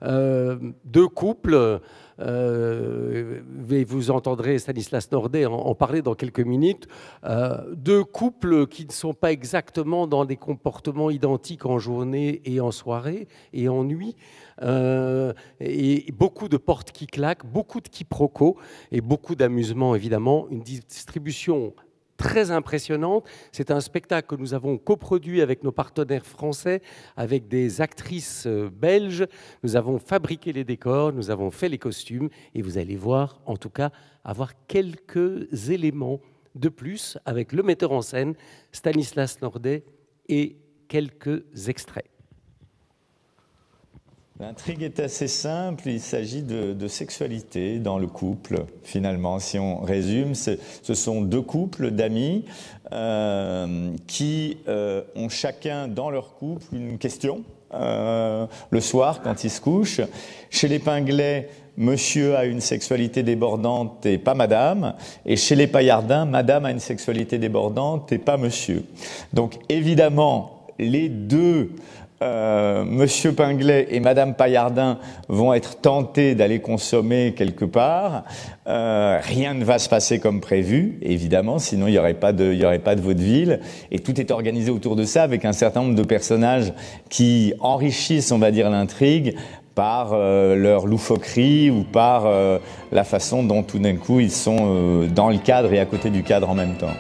2 couples, vous entendrez Stanislas Nordet en parler dans quelques minutes, 2 couples qui ne sont pas exactement dans des comportements identiques en journée et en soirée et en nuit, et beaucoup de portes qui claquent, beaucoup de quiproquos et beaucoup d'amusement évidemment, une distribution très impressionnante. C'est un spectacle que nous avons coproduit avec nos partenaires français, avec des actrices belges. Nous avons fabriqué les décors, nous avons fait les costumes et vous allez voir, en tout cas, avoir quelques éléments de plus avec le metteur en scène, Stanislas Nordet, et quelques extraits. L'intrigue est assez simple, il s'agit de sexualité dans le couple, finalement. Si on résume, ce sont deux couples d'amis qui ont chacun dans leur couple une question le soir quand ils se couchent. Chez les Pinglet, monsieur a une sexualité débordante et pas madame, et chez les Paillardins, madame a une sexualité débordante et pas monsieur. Donc évidemment, les deux Monsieur Pinglet et Madame Paillardin vont être tentés d'aller consommer quelque part. Rien ne va se passer comme prévu, évidemment, sinon il n'y aurait pas de vaudeville. Et tout est organisé autour de ça, avec un certain nombre de personnages qui enrichissent, on va dire, l'intrigue par leur loufoquerie ou par la façon dont tout d'un coup ils sont dans le cadre et à côté du cadre en même temps.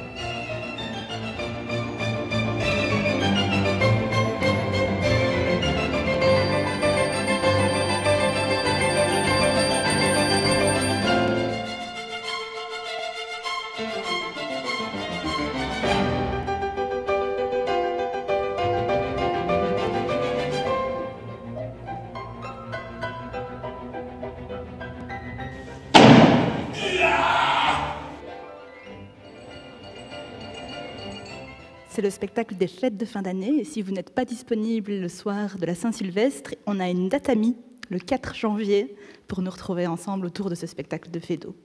C'est le spectacle des fêtes de fin d'année. Et si vous n'êtes pas disponible le soir de la Saint-Sylvestre, on a une date amie, le 4 janvier, pour nous retrouver ensemble autour de ce spectacle de Feydeau.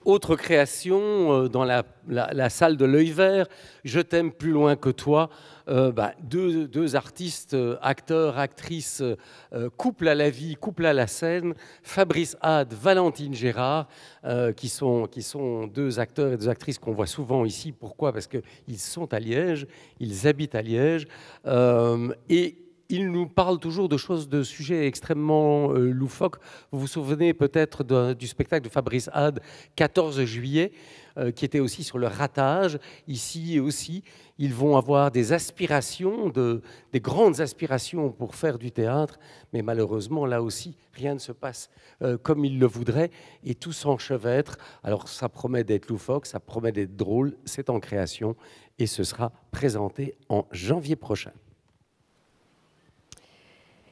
Autre création dans la salle de l'Œil Vert, Je t'aime plus loin que toi. Deux artistes, acteurs, actrices, couple à la vie, couple à la scène, Fabrice Had, Valentine Gérard, qui sont deux acteurs et deux actrices qu'on voit souvent ici. Pourquoi? Parce qu'ils sont à Liège, ils habitent à Liège, et ils nous parlent toujours de sujets extrêmement loufoques. Vous vous souvenez peut-être du spectacle de Fabrice Had, 14 juillet, qui était aussi sur le ratage. Ici aussi, ils vont avoir des aspirations, des grandes aspirations pour faire du théâtre, mais malheureusement, là aussi, rien ne se passe comme ils le voudraient, et tout s'enchevêtre. Alors, ça promet d'être loufoque, ça promet d'être drôle, c'est en création, et ce sera présenté en janvier prochain.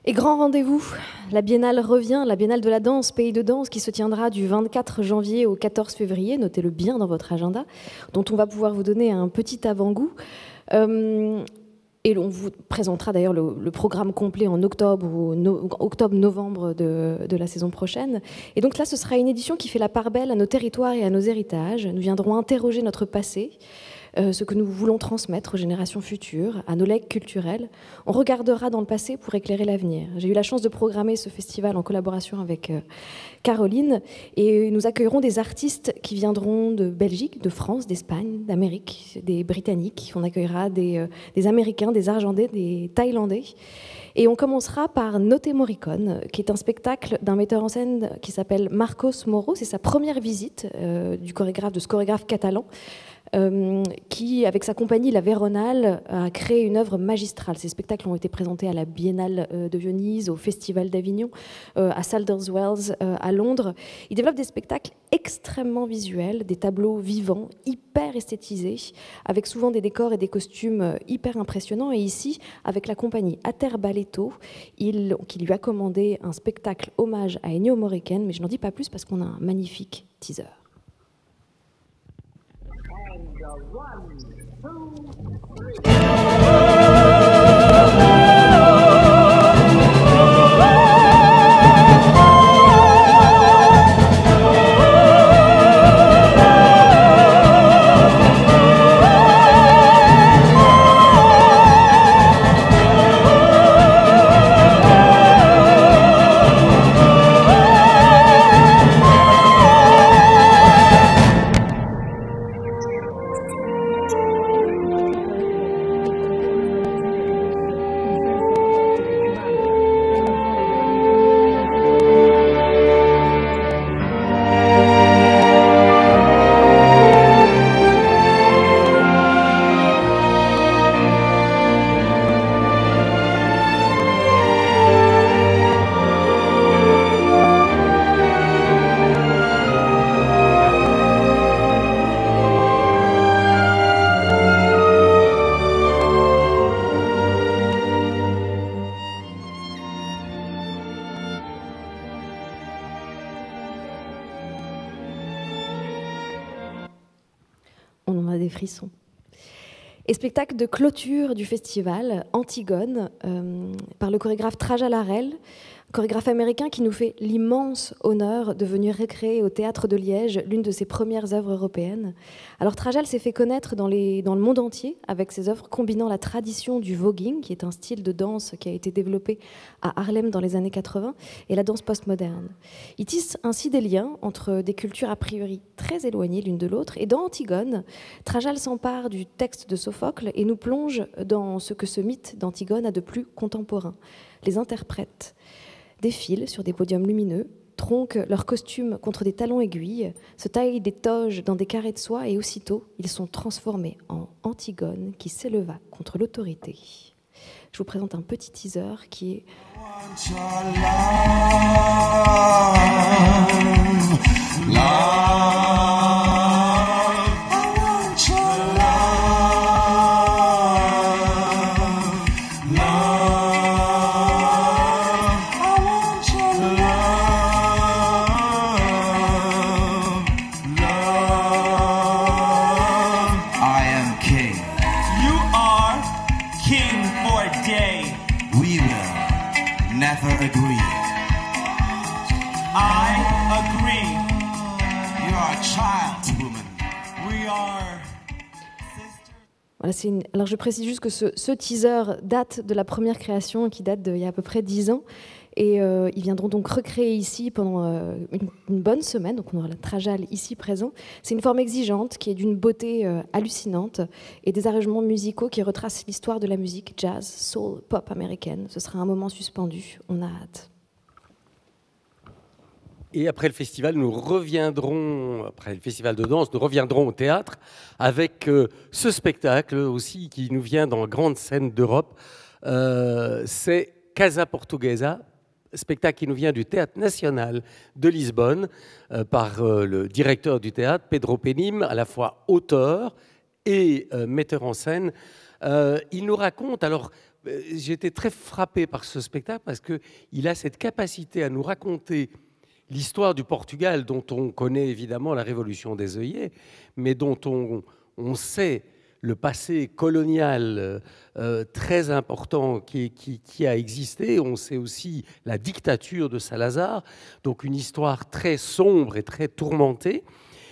Et grand rendez-vous, la Biennale revient, la Biennale de la danse, Pays de danse, qui se tiendra du 24 janvier au 14 février, notez-le bien dans votre agenda, dont on va pouvoir vous donner un petit avant-goût. Et on vous présentera d'ailleurs le programme complet en octobre-novembre de la saison prochaine. Et donc là, ce sera une édition qui fait la part belle à nos territoires et à nos héritages. Nous viendrons interroger notre passé, ce que nous voulons transmettre aux générations futures, à nos legs culturels. On regardera dans le passé pour éclairer l'avenir. J'ai eu la chance de programmer ce festival en collaboration avec Caroline, et nous accueillerons des artistes qui viendront de Belgique, de France, d'Espagne, d'Amérique, des Britanniques. On accueillera des Américains, des Argentais, des Thaïlandais. Et on commencera par Notte Morricone, qui est un spectacle d'un metteur en scène qui s'appelle Marcos Moro. C'est sa première visite de ce chorégraphe catalan, qui, avec sa compagnie La Véronale, a créé une œuvre magistrale. Ces spectacles ont été présentés à la Biennale de Venise, au Festival d'Avignon, à Sadler's Wells, à Londres. Il développe des spectacles extrêmement visuels, des tableaux vivants, hyper esthétisés, avec souvent des décors et des costumes hyper impressionnants. Et ici, avec la compagnie Ater Balletto, qui lui a commandé un spectacle hommage à Ennio Morricone, mais je n'en dis pas plus parce qu'on a un magnifique teaser. 1, 2, 3. on en a des frissons. Et spectacle de clôture du festival, Antigone, par le chorégraphe Traja Larel, chorégraphe américain qui nous fait l'immense honneur de venir recréer au Théâtre de Liège l'une de ses premières œuvres européennes. Alors Trajal s'est fait connaître dans le monde entier avec ses œuvres combinant la tradition du voguing, qui est un style de danse qui a été développé à Harlem dans les années 80, et la danse postmoderne. Il tisse ainsi des liens entre des cultures a priori très éloignées l'une de l'autre, et dans Antigone, Trajal s'empare du texte de Sophocle et nous plonge dans ce que ce mythe d'Antigone a de plus contemporain. Les interprètes défilent sur des podiums lumineux, tronquent leurs costumes contre des talons aiguilles, se taillent des toges dans des carrés de soie et aussitôt, ils sont transformés en Antigone qui s'éleva contre l'autorité. Je vous présente un petit teaser qui est... Voilà, alors je précise juste que ce teaser date de la première création qui date d'il y a à peu près 10 ans. Et ils viendront donc recréer ici pendant une bonne semaine. Donc on aura la Trajal ici présent. C'est une forme exigeante qui est d'une beauté hallucinante et des arrangements musicaux qui retracent l'histoire de la musique jazz, soul, pop américaine. Ce sera un moment suspendu. On a hâte. Et après le festival, après le festival de danse, nous reviendrons au théâtre avec ce spectacle aussi qui nous vient dans la grande scène d'Europe. C'est Casa Portuguesa, spectacle qui nous vient du Théâtre National de Lisbonne par le directeur du théâtre, Pedro Penim, à la fois auteur et metteur en scène. Il nous raconte, alors j'étais très frappé par ce spectacle parce qu'il a cette capacité à nous raconter l'histoire du Portugal, dont on connaît évidemment la révolution des œillets, mais dont on sait le passé colonial très important qui a existé. On sait aussi la dictature de Salazar, donc une histoire très sombre et très tourmentée.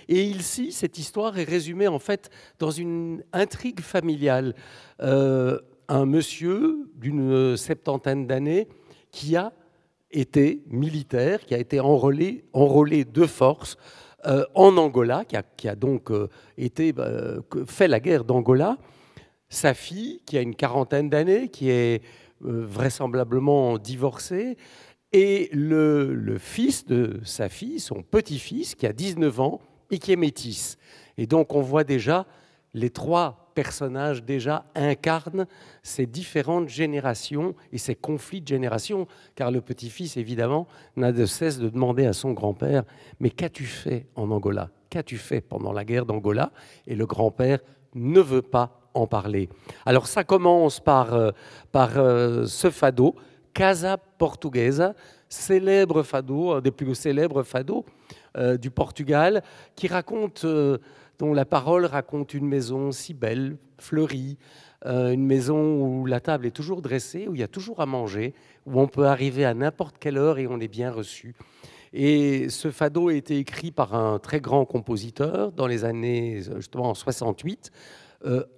Et ici, cette histoire est résumée en fait dans une intrigue familiale. Un monsieur d'une 70aine d'années qui a été militaire, qui a été enrôlé de force en Angola, qui a donc fait la guerre d'Angola. Sa fille, qui a une 40aine d'années, qui est vraisemblablement divorcée, et le fils de sa fille, son petit-fils, qui a 19 ans et qui est métis. Et donc on voit déjà les trois personnages déjà incarnent ces différentes générations et ces conflits de génération, car le petit-fils, évidemment, n'a de cesse de demander à son grand-père « Mais qu'as-tu fait en Angola? Qu'as-tu fait pendant la guerre d'Angola ?» Et le grand-père ne veut pas en parler. Alors ça commence par ce fado, Casa Portuguesa, célèbre fado, un des plus célèbres fados du Portugal, qui raconte... dont la parole raconte une maison si belle, fleurie, une maison où la table est toujours dressée, où il y a toujours à manger, où on peut arriver à n'importe quelle heure et on est bien reçu. Et ce fado a été écrit par un très grand compositeur dans les années, justement en 68,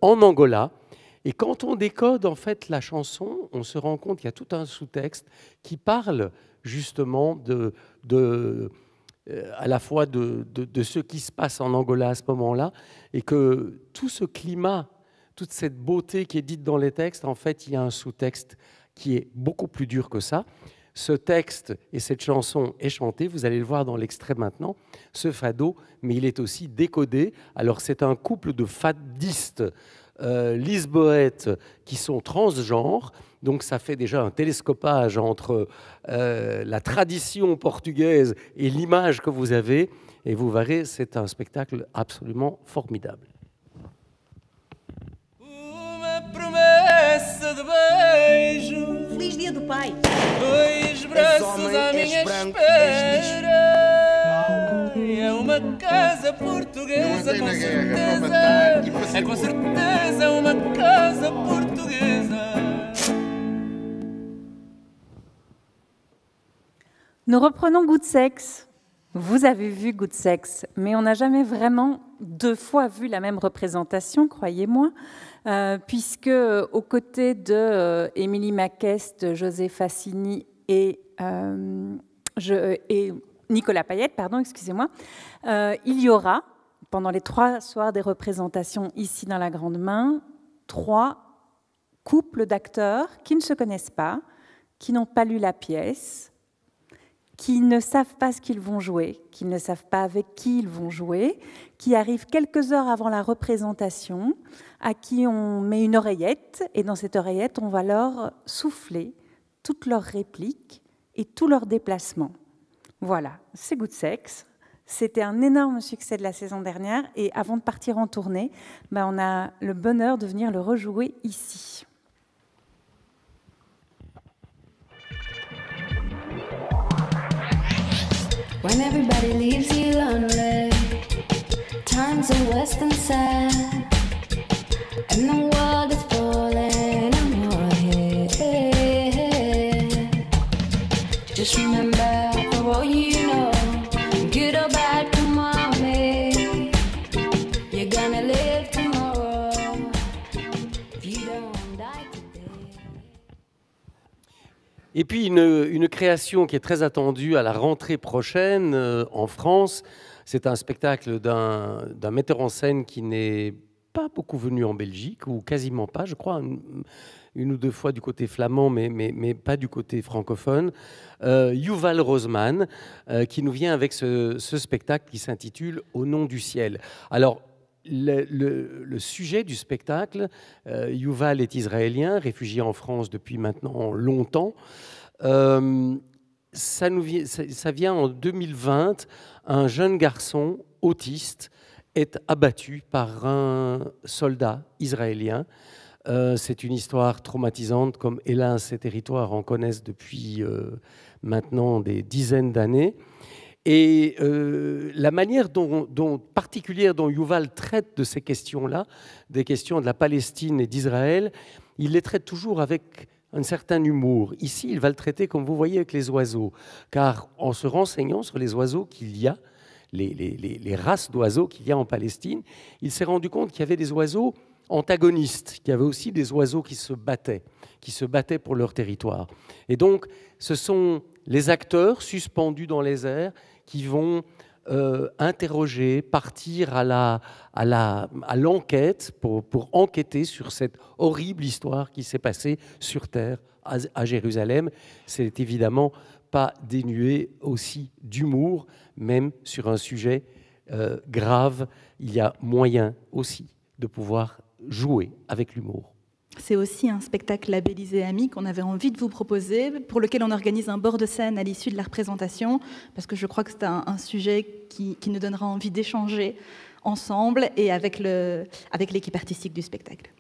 en Angola. Et quand on décode en fait la chanson, on se rend compte qu'il y a tout un sous-texte qui parle justement à la fois de ce qui se passe en Angola à ce moment-là, et que tout ce climat, toute cette beauté qui est dite dans les textes, en fait, il y a un sous-texte qui est beaucoup plus dur que ça. Ce texte et cette chanson est chantée, vous allez le voir dans l'extrait maintenant, ce fado, mais il est aussi décodé. Alors c'est un couple de fadistes lisboètes qui sont transgenres, donc ça fait déjà un télescopage entre la tradition portugaise et l'image que vous avez, et vous verrez, c'est un spectacle absolument formidable. Promessa de beijo. Feliz dia do pai. Dois braços à minha espera. É uma uma casa portuguesa, com certeza. É com certeza uma casa portuguesa. Nous reprenons Goût de sexe. Vous avez vu Goût de sexe, mais on n'a jamais vraiment 2 fois vu la même représentation, croyez-moi, puisque aux côtés de Émilie Maquest, José Fassini et Nicolas Payette, pardon, excusez-moi, il y aura, pendant les 3 soirs des représentations ici dans la Grande Main, 3 couples d'acteurs qui ne se connaissent pas, qui n'ont pas lu la pièce, qui ne savent pas ce qu'ils vont jouer, qui ne savent pas avec qui ils vont jouer, qui arrivent quelques heures avant la représentation, à qui on met une oreillette, et dans cette oreillette, on va leur souffler toutes leurs répliques et tous leurs déplacements. Voilà, c'est Goût de sexe. C'était un énorme succès de la saison dernière, et avant de partir en tournée, on a le bonheur de venir le rejouer ici. When everybody leaves you lonely, times are west and sad, and the world is falling on your head. Just remember, for all you know, good or bad, come on me. You're gonna live tomorrow if you don't die today. Et puis une création qui est très attendue à la rentrée prochaine en France, c'est un spectacle d'un metteur en scène qui n'est pas beaucoup venu en Belgique, ou quasiment pas, je crois, une ou 2 fois du côté flamand, mais pas du côté francophone, Yuval Roseman, qui nous vient avec ce spectacle qui s'intitule « Au nom du ciel ». Alors, le sujet du spectacle, Yuval est israélien, réfugié en France depuis maintenant longtemps. Ça vient en 2020, un jeune garçon autiste est abattu par un soldat israélien. C'est une histoire traumatisante, comme hélas ces territoires en connaissent depuis maintenant des dizaines d'années. Et la manière particulière dont Yuval traite de ces questions-là, des questions de la Palestine et d'Israël, il les traite toujours avec un certain humour. Ici, il va le traiter, comme vous voyez, avec les oiseaux. Car en se renseignant sur les oiseaux qu'il y a, les races d'oiseaux qu'il y a en Palestine, il s'est rendu compte qu'il y avait des oiseaux antagonistes, qu'il y avait aussi des oiseaux qui se battaient pour leur territoire. Et donc, ce sont les acteurs suspendus dans les airs qui vont interroger, partir à l'enquête pour enquêter sur cette horrible histoire qui s'est passée sur Terre, à Jérusalem. C'est évidemment pas dénué aussi d'humour, même sur un sujet grave. Il y a moyen aussi de pouvoir jouer avec l'humour. C'est aussi un spectacle labellisé AMI qu'on avait envie de vous proposer, pour lequel on organise un bord de scène à l'issue de la représentation, parce que je crois que c'est un sujet qui nous donnera envie d'échanger ensemble et avec l'équipe artistique du spectacle.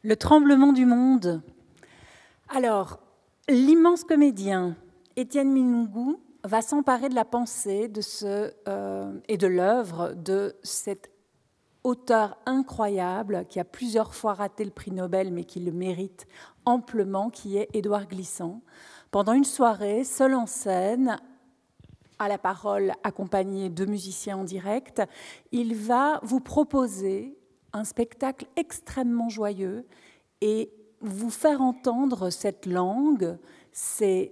Le tremblement du monde. Alors, l'immense comédien Étienne Minungou va s'emparer de la pensée et de l'œuvre de cet auteur incroyable qui a plusieurs fois raté le prix Nobel mais qui le mérite amplement, qui est Édouard Glissant. Pendant une soirée, seul en scène, à la parole accompagné de musiciens en direct, il va vous proposer un spectacle extrêmement joyeux et vous faire entendre cette langue, cette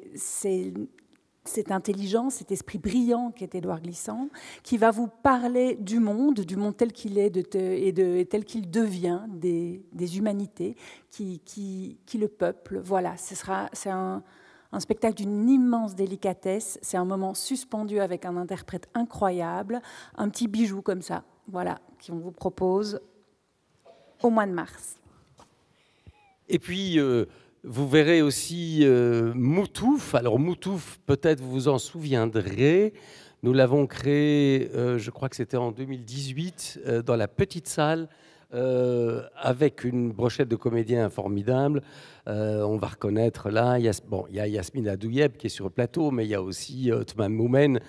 intelligence, cet esprit brillant qu'est Édouard Glissant, qui va vous parler du monde tel qu'il est et tel qu'il devient, des humanités qui le peuplent. Voilà, c'est un spectacle d'une immense délicatesse, c'est un moment suspendu avec un interprète incroyable, un petit bijou comme ça, voilà, qu'on vous propose au mois de mars. Et puis, vous verrez aussi Moutouf. Alors Moutouf, peut-être vous vous en souviendrez, nous l'avons créé, je crois que c'était en 2018, dans la petite salle avec une brochette de comédiens formidables. On va reconnaître là, il y a Yasmina Douyeb qui est sur le plateau, mais il y a aussi Othman Moumen,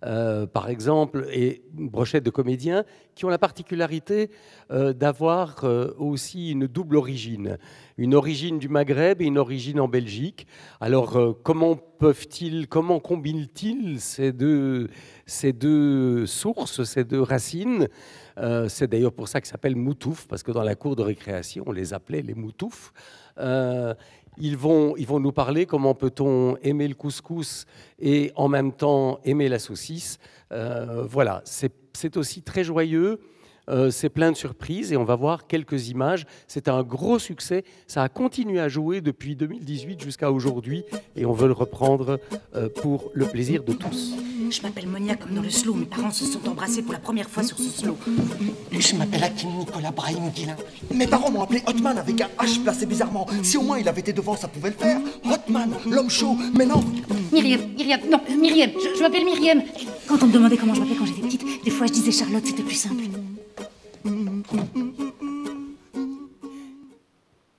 par exemple, et une brochette de comédiens qui ont la particularité d'avoir aussi une double origine. Une origine du Maghreb et une origine en Belgique. Alors, comment combinent-ils ces deux sources, ces deux racines? C'est d'ailleurs pour ça qu'ils s'appellent Moutouf, parce que dans la cour de récréation, on les appelait les Moutouf. Ils vont nous parler comment peut-on aimer le couscous et en même temps aimer la saucisse. Voilà, c'est aussi très joyeux. C'est plein de surprises et on va voir quelques images. C'est un gros succès. Ça a continué à jouer depuis 2018 jusqu'à aujourd'hui et on veut le reprendre pour le plaisir de tous. Je m'appelle Monia comme dans le slow. Mes parents se sont embrassés pour la première fois sur ce slow. Je m'appelle Hakim Nicolas Brahim Guilin. Mes parents m'ont appelé Hotman avec un H placé bizarrement. Si au moins il avait été devant, ça pouvait le faire. Hotman, l'homme chaud, mais non. Myriam, je m'appelle Myriam. Quand on me demandait comment je m'appelais quand j'étais petite, des fois je disais Charlotte, c'était plus simple.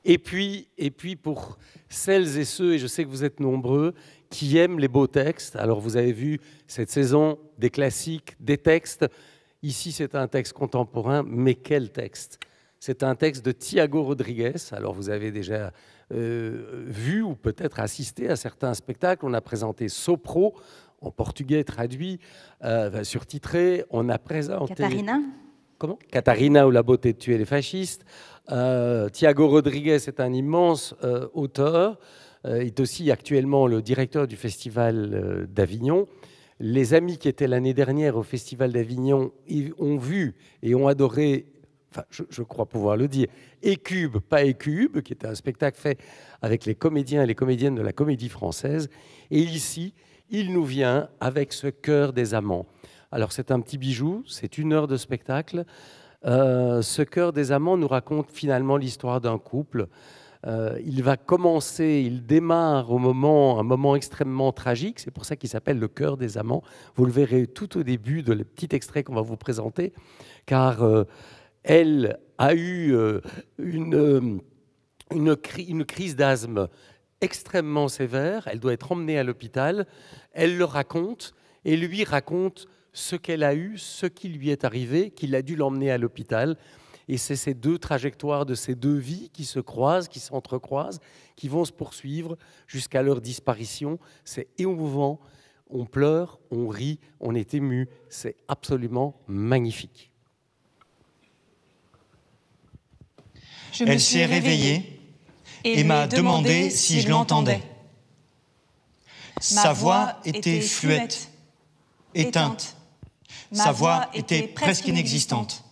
Et puis pour celles et ceux, et je sais que vous êtes nombreux, qui aiment les beaux textes, alors vous avez vu cette saison des classiques, des textes. Ici, c'est un texte contemporain, mais quel texte? C'est un texte de Tiago Rodrigues. Alors vous avez déjà vu ou peut-être assisté à certains spectacles. On a présenté Sopro, en portugais traduit, surtitré. On a présenté... Catarina. Comment? Catarina ou la beauté de tuer les fascistes. Tiago Rodrigues est un immense auteur. Il est aussi actuellement le directeur du Festival d'Avignon. Les amis qui étaient l'année dernière au Festival d'Avignon ont vu et ont adoré, enfin, je crois pouvoir le dire, Écube, pas Écube, qui était un spectacle fait avec les comédiens et les comédiennes de la Comédie Française. Et ici, il nous vient avec ce Cœur des amants. Alors c'est un petit bijou, c'est 1 heure de spectacle. Ce Cœur des amants nous raconte finalement l'histoire d'un couple. Il va commencer, il démarre un moment extrêmement tragique. C'est pour ça qu'il s'appelle Le Cœur des amants. Vous le verrez tout au début de le petit extrait qu'on va vous présenter, car elle a eu une crise d'asthme extrêmement sévère. Elle doit être emmenée à l'hôpital. Elle le raconte et lui raconte ce qu'elle a eu, ce qui lui est arrivé, qu'il a dû l'emmener à l'hôpital. Et c'est ces deux trajectoires de ces deux vies qui se croisent, qui s'entrecroisent, qui vont se poursuivre jusqu'à leur disparition. C'est émouvant, on pleure, on rit, on est ému. C'est absolument magnifique. Elle s'est réveillée et m'a demandé si je l'entendais. Sa voix était fluette, éteinte. Sa voix était presque inexistante.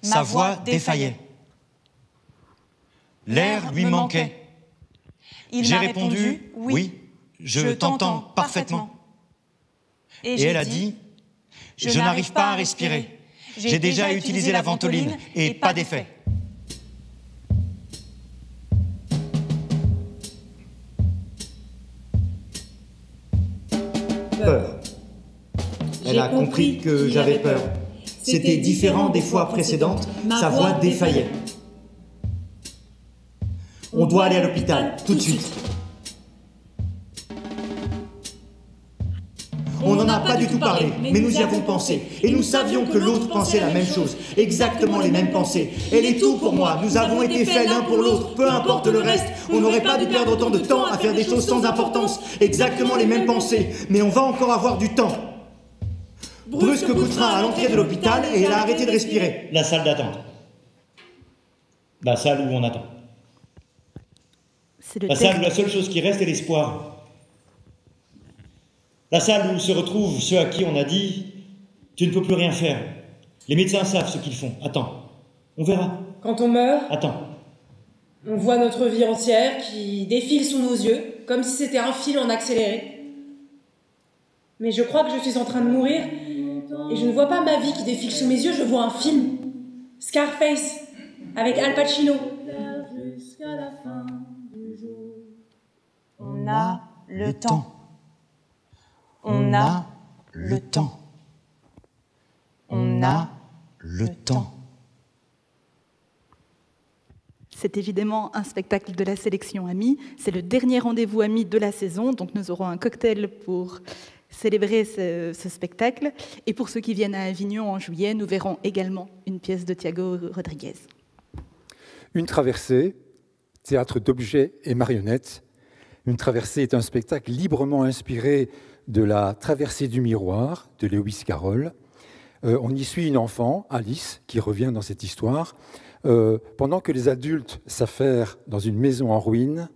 Sa voix défaillait. L'air lui manquait. J'ai répondu, oui, je t'entends parfaitement. Et elle a dit, je n'arrive pas à respirer. J'ai déjà utilisé la ventoline et pas d'effet. Peur. Elle a compris que j'avais peur. C'était différent des fois précédentes, sa voix défaillait. On doit aller à l'hôpital, tout de suite. On n'en a pas du tout parlé, mais nous y avons pensé. Et nous savions que l'autre pensait la même chose, exactement les mêmes pensées. Elle est tout pour moi, nous avons été faits l'un pour l'autre, peu importe le reste. On n'aurait pas dû perdre autant de temps à faire des choses sans importance. Exactement les mêmes pensées, mais on va encore avoir du temps. Brusque coup de frein à l'entrée de l'hôpital et elle a arrêté de respirer. La salle d'attente. La salle où on attend. La salle où la seule chose qui reste est l'espoir. La salle où se retrouvent ceux à qui on a dit « Tu ne peux plus rien faire ». Les médecins savent ce qu'ils font. Attends, on verra. Quand on meurt, attends. On voit notre vie entière qui défile sous nos yeux, comme si c'était un fil en accéléré. Mais je crois que je suis en train de mourir et je ne vois pas ma vie qui défile sous mes yeux, je vois un film. Scarface, avec Al Pacino. On a le temps. On a le temps. On a le temps. C'est évidemment un spectacle de la sélection Amis. C'est le dernier rendez-vous Amis de la saison, donc nous aurons un cocktail pour célébrer ce spectacle. Et pour ceux qui viennent à Avignon en juillet, nous verrons également une pièce de Thiago Rodriguez. Une traversée, théâtre d'objets et marionnettes. Une traversée est un spectacle librement inspiré de la traversée du miroir de Lewis Carroll. On y suit une enfant, Alice, qui revient dans cette histoire. Pendant que les adultes s'affairent dans une maison en ruine,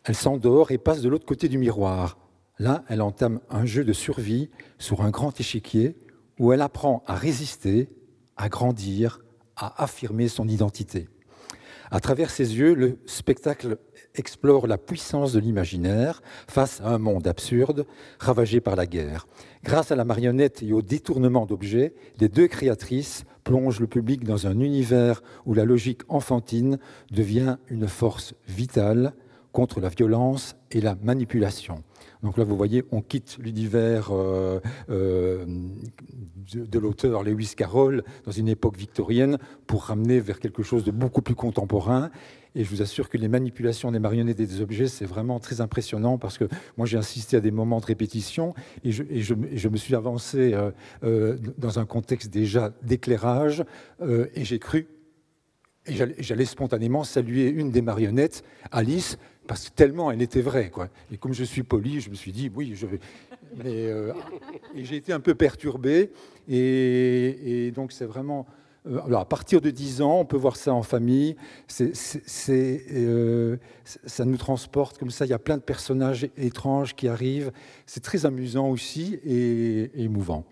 elle s'endort et passe de l'autre côté du miroir. Là, elle entame un jeu de survie sur un grand échiquier où elle apprend à résister, à grandir, à affirmer son identité. À travers ses yeux, le spectacle explore la puissance de l'imaginaire face à un monde absurde, ravagé par la guerre. Grâce à la marionnette et au détournement d'objets, les deux créatrices plongent le public dans un univers où la logique enfantine devient une force vitale contre la violence et la manipulation. Donc là, vous voyez, on quitte l'univers de l'auteur Lewis Carroll dans une époque victorienne pour ramener vers quelque chose de beaucoup plus contemporain. Et je vous assure que les manipulations des marionnettes et des objets, c'est vraiment très impressionnant parce que moi, j'ai assisté à des moments de répétition et je me suis avancé dans un contexte déjà d'éclairage et j'ai cru, et j'allais spontanément saluer une des marionnettes, Alice, parce que tellement elle était vraie, quoi. Et comme je suis poli, je me suis dit, oui, je vais... Mais, et j'ai été un peu perturbé. Et donc, c'est vraiment... alors, à partir de 10 ans, on peut voir ça en famille. Ça nous transporte comme ça. Il y a plein de personnages étranges qui arrivent. C'est très amusant aussi et émouvant.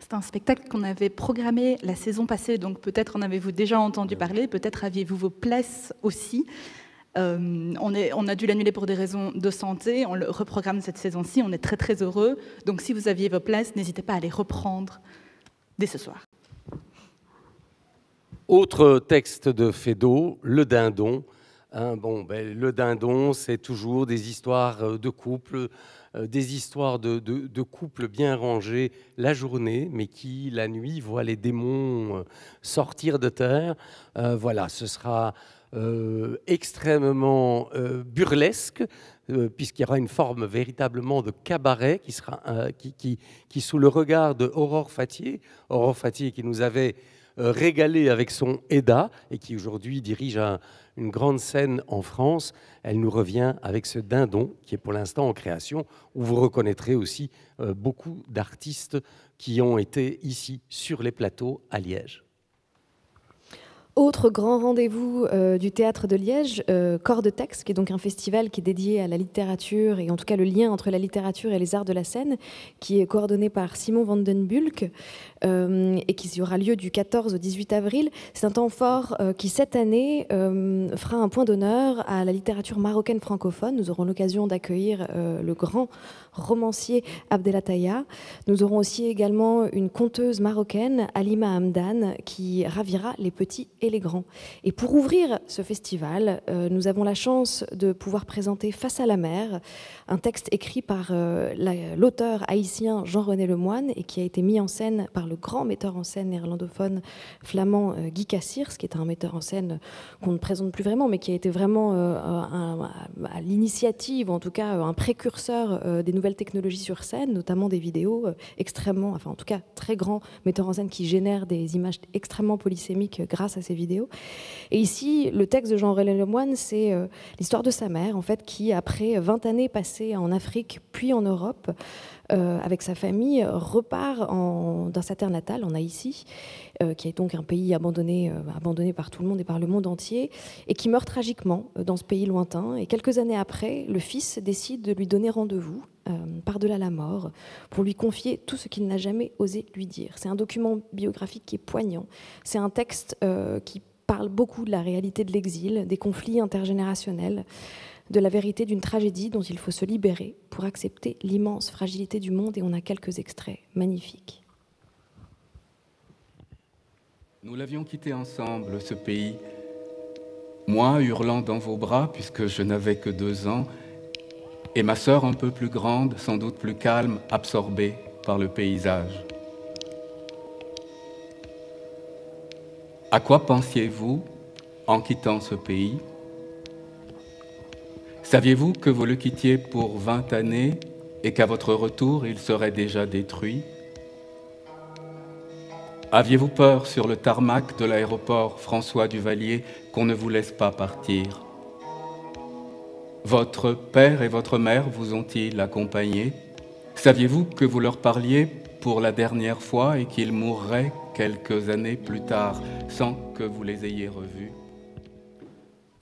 C'est un spectacle qu'on avait programmé la saison passée, donc peut-être en avez-vous déjà entendu parler, peut-être aviez-vous vos places aussi. On a dû l'annuler pour des raisons de santé, on le reprogramme cette saison-ci, on est très très heureux. Donc si vous aviez vos places, n'hésitez pas à les reprendre dès ce soir. Autre texte de Feydeau, Le Dindon. Le Dindon, c'est toujours des histoires de couple, des histoires de couples bien rangés la journée, mais qui, la nuit, voient les démons sortir de terre. Voilà, ce sera extrêmement burlesque, puisqu'il y aura une forme véritablement de cabaret qui sera qui sous le regard de Aurore Fatier qui nous avait régalé avec son Aida et qui aujourd'hui dirige une grande scène en France. Elle nous revient avec ce Dindon qui est pour l'instant en création, où vous reconnaîtrez aussi beaucoup d'artistes qui ont été ici sur les plateaux à Liège. Autre grand rendez-vous du Théâtre de Liège, Corps de Texte, qui est donc un festival qui est dédié à la littérature, et en tout cas le lien entre la littérature et les arts de la scène, qui est coordonné par Simon van den Bulck, et qui aura lieu du 14 au 18 avril. C'est un temps fort qui, cette année, fera un point d'honneur à la littérature marocaine francophone. Nous aurons l'occasion d'accueillir le grand romancier Abdelataya. Nous aurons aussi également une conteuse marocaine, Halima Hamdan, qui ravira les petits et les grands. Et pour ouvrir ce festival, nous avons la chance de pouvoir présenter Face à la mer, un texte écrit par l'auteur haïtien Jean-René Lemoine et qui a été mis en scène par le grand metteur en scène néerlandophone flamand Guy Cassirs, qui est un metteur en scène qu'on ne présente plus vraiment, mais qui a été vraiment à l'initiative, en tout cas un précurseur des nouvelles technologies sur scène, notamment des vidéos extrêmement, enfin en tout cas très grands metteurs en scène qui génèrent des images extrêmement polysémiques grâce à ces vidéos. Et ici, le texte de Jean-René Lemoine, c'est l'histoire de sa mère, en fait, qui, après 20 années passées en Afrique puis en Europe, avec sa famille, repart dans sa terre natale, en Haïti, qui est donc un pays abandonné par tout le monde et par le monde entier, et qui meurt tragiquement dans ce pays lointain. Et quelques années après, le fils décide de lui donner rendez-vous, par-delà la mort, pour lui confier tout ce qu'il n'a jamais osé lui dire. C'est un document biographique qui est poignant. C'est un texte qui parle beaucoup de la réalité de l'exil, des conflits intergénérationnels, de la vérité d'une tragédie dont il faut se libérer pour accepter l'immense fragilité du monde. Et on a quelques extraits magnifiques. Nous l'avions quitté ensemble, ce pays, moi hurlant dans vos bras puisque je n'avais que 2 ans, et ma sœur un peu plus grande, sans doute plus calme, absorbée par le paysage. À quoi pensiez-vous en quittant ce pays? Saviez-vous que vous le quittiez pour 20 années et qu'à votre retour, il serait déjà détruit? Aviez-vous peur sur le tarmac de l'aéroport François Duvalier qu'on ne vous laisse pas partir? Votre père et votre mère vous ont-ils accompagné? Saviez-vous que vous leur parliez pour la dernière fois et qu'ils mourraient quelques années plus tard sans que vous les ayez revus?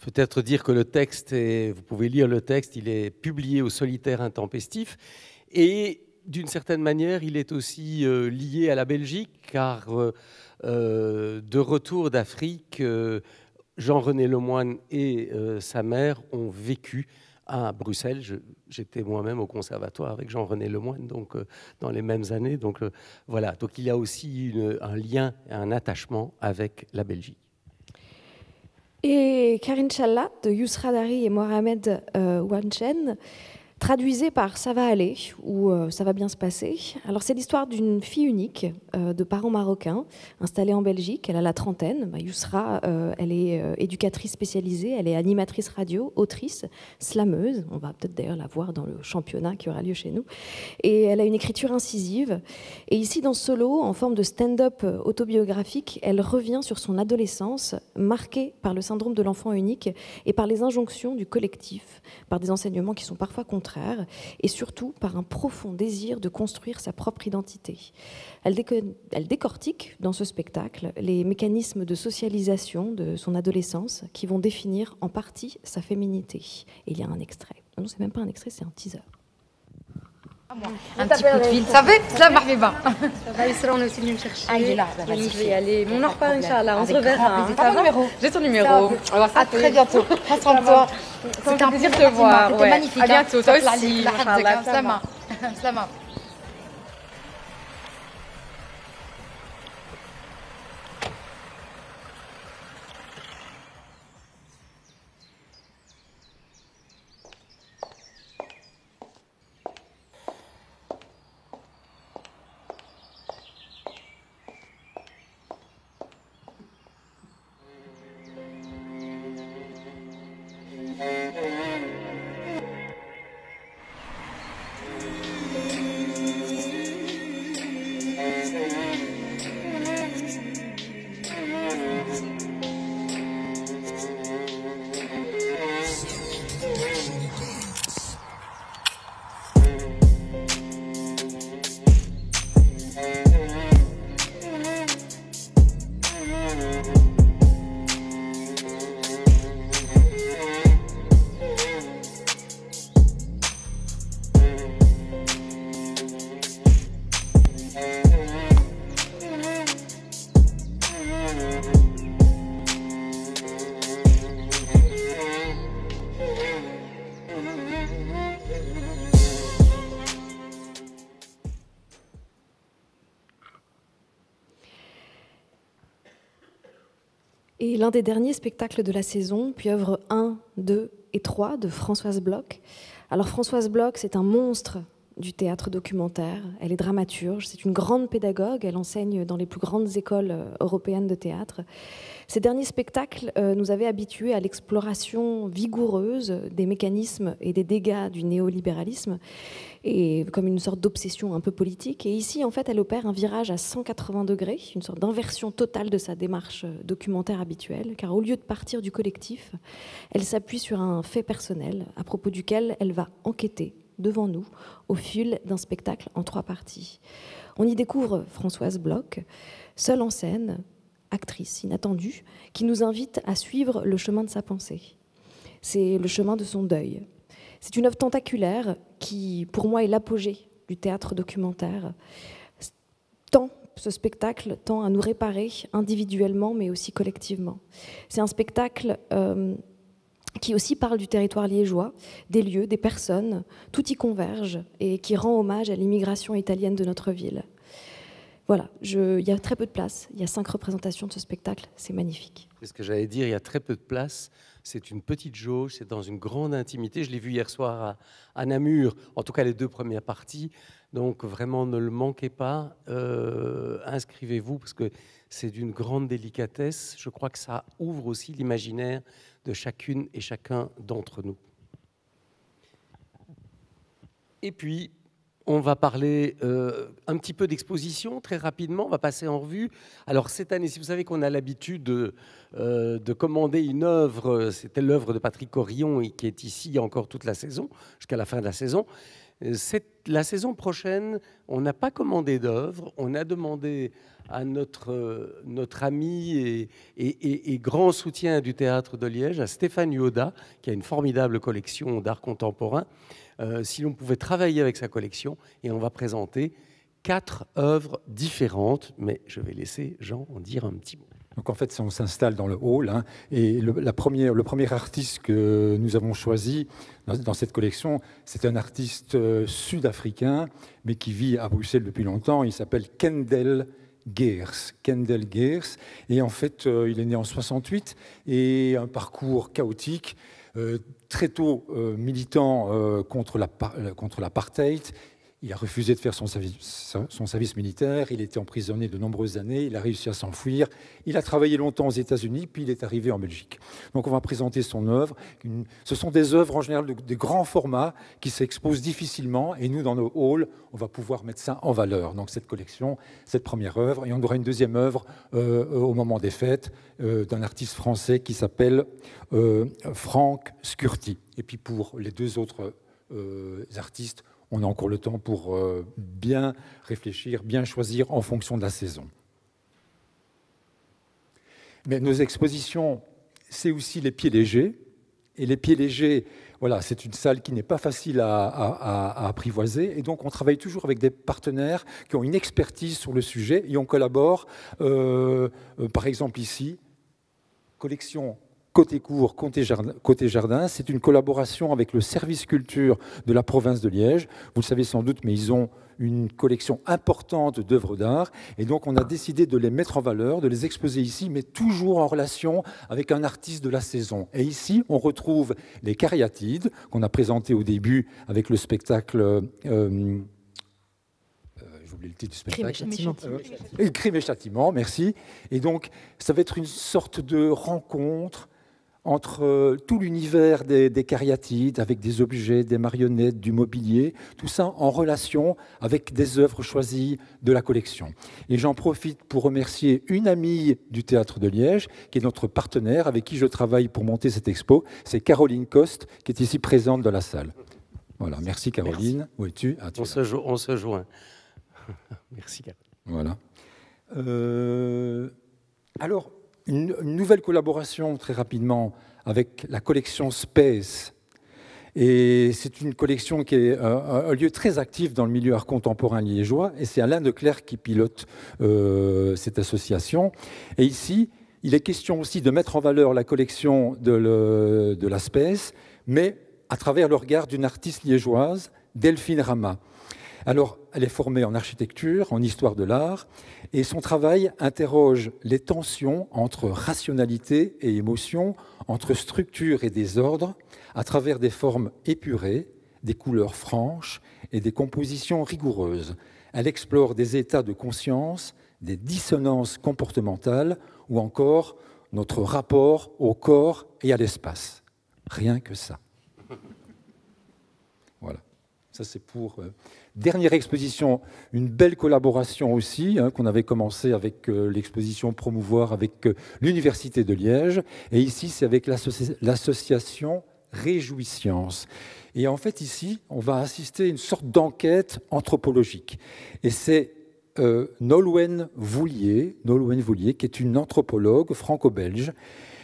Peut-être dire que le texte, vous pouvez lire le texte, il est publié au Solitaire intempestif et d'une certaine manière, il est aussi lié à la Belgique car de retour d'Afrique, Jean-René Lemoine et sa mère ont vécu à Bruxelles. J'étais moi-même au conservatoire avec Jean-René Lemoine, donc dans les mêmes années. Donc voilà, donc il y a aussi un lien, un attachement avec la Belgique. Et Karin Challa de Yousra Dari et Mohamed Wanchen, traduisé par Ça va aller ou Ça va bien se passer. Alors c'est l'histoire d'une fille unique de parents marocains installée en Belgique. Elle a la trentaine. Yousra, elle est éducatrice spécialisée, elle est animatrice radio, autrice, slameuse. On va peut-être d'ailleurs la voir dans le championnat qui aura lieu chez nous. Et elle a une écriture incisive. Et ici, dans ce solo, en forme de stand-up autobiographique, elle revient sur son adolescence marquée par le syndrome de l'enfant unique et par les injonctions du collectif, par des enseignements qui sont parfois contraires et surtout par un profond désir de construire sa propre identité. Elle décortique dans ce spectacle les mécanismes de socialisation de son adolescence qui vont définir en partie sa féminité. Et il y a un extrait. Non, c'est même pas un extrait, c'est un teaser. Un petit coup de fil. Ça va, ça marche bien. Ça va, Isra, on est aussi venu me chercher. Ah, il est là. Donc, je vais y aller. On en reparle, Inch'Allah. On se reverra. T'as mon numéro? J'ai ton numéro. À très bientôt. Prends soin de toi. C'était un plaisir de te voir. C'était magnifique. À bientôt. Toi aussi. Slama. Slama. Et l'un des derniers spectacles de la saison, puis œuvre 1, 2 et 3 de Françoise Bloch. Alors Françoise Bloch, c'est un monstre du théâtre documentaire. Elle est dramaturge, c'est une grande pédagogue, elle enseigne dans les plus grandes écoles européennes de théâtre. Ces derniers spectacles nous avaient habitués à l'exploration vigoureuse des mécanismes et des dégâts du néolibéralisme, et comme une sorte d'obsession un peu politique. Et ici, en fait, elle opère un virage à 180 degrés, une sorte d'inversion totale de sa démarche documentaire habituelle, car au lieu de partir du collectif, elle s'appuie sur un fait personnel à propos duquel elle va enquêter devant nous au fil d'un spectacle en 3 parties. On y découvre Françoise Bloch, seule en scène, actrice inattendue, qui nous invite à suivre le chemin de sa pensée. C'est le chemin de son deuil. C'est une œuvre tentaculaire qui, pour moi, est l'apogée du théâtre documentaire. Ce spectacle tend à nous réparer individuellement, mais aussi collectivement. C'est un spectacle qui aussi parle du territoire liégeois, des lieux, des personnes, tout y converge et qui rend hommage à l'immigration italienne de notre ville. Voilà, il y a très peu de place, il y a 5 représentations de ce spectacle, c'est magnifique. C'est ce que j'allais dire, il y a très peu de place, C'est une petite jauge, c'est dans une grande intimité. Je l'ai vu hier soir à Namur, en tout cas les 2 premières parties. Donc vraiment, ne le manquez pas. Inscrivez-vous parce que c'est d'une grande délicatesse. Je crois que ça ouvre aussi l'imaginaire de chacune et chacun d'entre nous. Et puis, on va parler un petit peu d'exposition, très rapidement. On va passer en revue. Alors, cette année, si vous savez qu'on a l'habitude de commander une œuvre, c'était l'œuvre de Patrick Corillon, qui est ici encore toute la saison, jusqu'à la fin de la saison. La saison prochaine, on n'a pas commandé d'œuvre. On a demandé à notre ami et grand soutien du Théâtre de Liège, à Stéphane Yoda, qui a une formidable collection d'art contemporain, si l'on pouvait travailler avec sa collection, et on va présenter 4 œuvres différentes, mais je vais laisser Jean en dire un petit mot. Donc en fait, on s'installe dans le hall, hein, et le premier artiste que nous avons choisi dans cette collection, c'est un artiste sud-africain, mais qui vit à Bruxelles depuis longtemps. Il s'appelle Kendel Geers. Kendel Geers, et en fait, il est né en 68, et un parcours chaotique, très tôt militant contre l'apartheid. Il a refusé de faire son service militaire, il était emprisonné de nombreuses années, il a réussi à s'enfuir, il a travaillé longtemps aux États-Unis, puis il est arrivé en Belgique. Donc on va présenter son œuvre. Ce sont des œuvres en général de grands formats qui s'exposent difficilement, et nous, dans nos halls, on va pouvoir mettre ça en valeur. Donc cette collection, cette première œuvre, et on aura une deuxième œuvre au moment des fêtes d'un artiste français qui s'appelle Frank Scurti. Et puis pour les 2 autres artistes, on a encore le temps pour bien réfléchir, bien choisir en fonction de la saison. Mais nos expositions, c'est aussi les pieds légers. Et les pieds légers, voilà, c'est une salle qui n'est pas facile à apprivoiser. Et donc, on travaille toujours avec des partenaires qui ont une expertise sur le sujet. Et on collabore, par exemple ici, collection Côté Cours, Côté Jardin, c'est une collaboration avec le service culture de la province de Liège. Vous le savez sans doute, mais ils ont une collection importante d'œuvres d'art. Et donc, on a décidé de les mettre en valeur, de les exposer ici, mais toujours en relation avec un artiste de la saison. Et ici, on retrouve les Cariatides, qu'on a présenté au début avec le spectacle... j'ai oublié le titre du spectacle. Crime et Châtiment. Crime et Châtiment, merci. Et donc, ça va être une sorte de rencontre entre tout l'univers des Cariatides, avec des objets, des marionnettes, du mobilier, tout ça en relation avec des œuvres choisies de la collection. Et j'en profite pour remercier une amie du Théâtre de Liège, qui est notre partenaire, avec qui je travaille pour monter cette expo. C'est Caroline Coste, qui est ici présente dans la salle. Voilà, merci Caroline. Merci. Où es-tu? On se joint. Merci Caroline. Voilà. Alors, une nouvelle collaboration très rapidement avec la collection Space. Et c'est une collection qui est un lieu très actif dans le milieu art contemporain liégeois. Et c'est Alain Declercq qui pilote cette association. Et ici, il est question aussi de mettre en valeur la collection de la Space, mais à travers le regard d'une artiste liégeoise, Delphine Rama. Alors, elle est formée en architecture, en histoire de l'art, et son travail interroge les tensions entre rationalité et émotion, entre structure et désordre, à travers des formes épurées, des couleurs franches et des compositions rigoureuses. Elle explore des états de conscience, des dissonances comportementales, ou encore notre rapport au corps et à l'espace. Rien que ça. Voilà. Ça, c'est pour... Dernière exposition, une belle collaboration aussi, qu'on avait commencé avec l'exposition Promouvoir avec l'Université de Liège. Et ici, c'est avec l'association Réjouissance. Et en fait, ici, on va assister à une sorte d'enquête anthropologique. Et c'est Nolwenn Voulier, qui est une anthropologue franco-belge.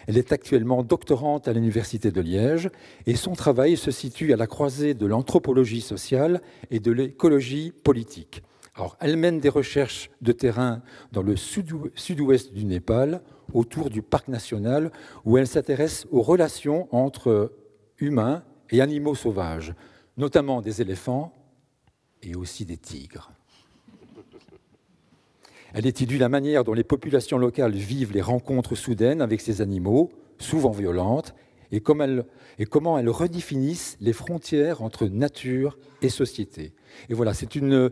Elle est actuellement doctorante à l'Université de Liège et son travail se situe à la croisée de l'anthropologie sociale et de l'écologie politique. Alors, elle mène des recherches de terrain dans le sud-ouest du Népal, autour du parc national, où elle s'intéresse aux relations entre humains et animaux sauvages, notamment des éléphants et aussi des tigres. Elle étudie la manière dont les populations locales vivent les rencontres soudaines avec ces animaux, souvent violentes, et comment elles redéfinissent les frontières entre nature et société. Et voilà, c'est une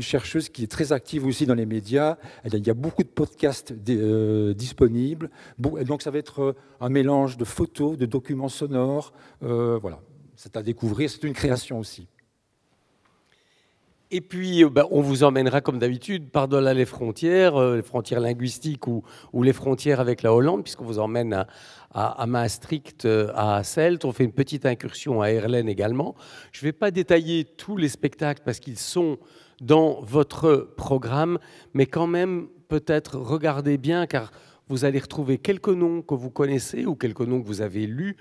chercheuse qui est très active aussi dans les médias. Il y a beaucoup de podcasts disponibles. Donc ça va être un mélange de photos, de documents sonores. Voilà, c'est à découvrir. C'est une création aussi. Et puis, on vous emmènera, comme d'habitude, par-delà les frontières linguistiques ou les frontières avec la Hollande, puisqu'on vous emmène à Maastricht, à Hasselt. On fait une petite incursion à Heerlen également. Je ne vais pas détailler tous les spectacles parce qu'ils sont dans votre programme, mais quand même, peut-être regardez bien, car vous allez retrouver quelques noms que vous connaissez ou quelques noms que vous avez lus.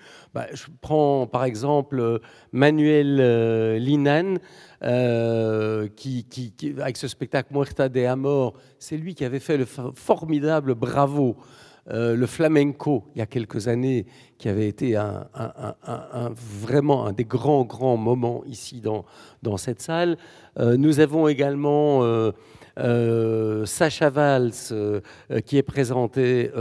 Je prends par exemple Manuel Linan, qui, avec ce spectacle Muerta de Amor, c'est lui qui avait fait le formidable Bravo, le flamenco, il y a quelques années, qui avait été vraiment un des grands moments ici dans cette salle. Nous avons également Sacha Valls, qui est présenté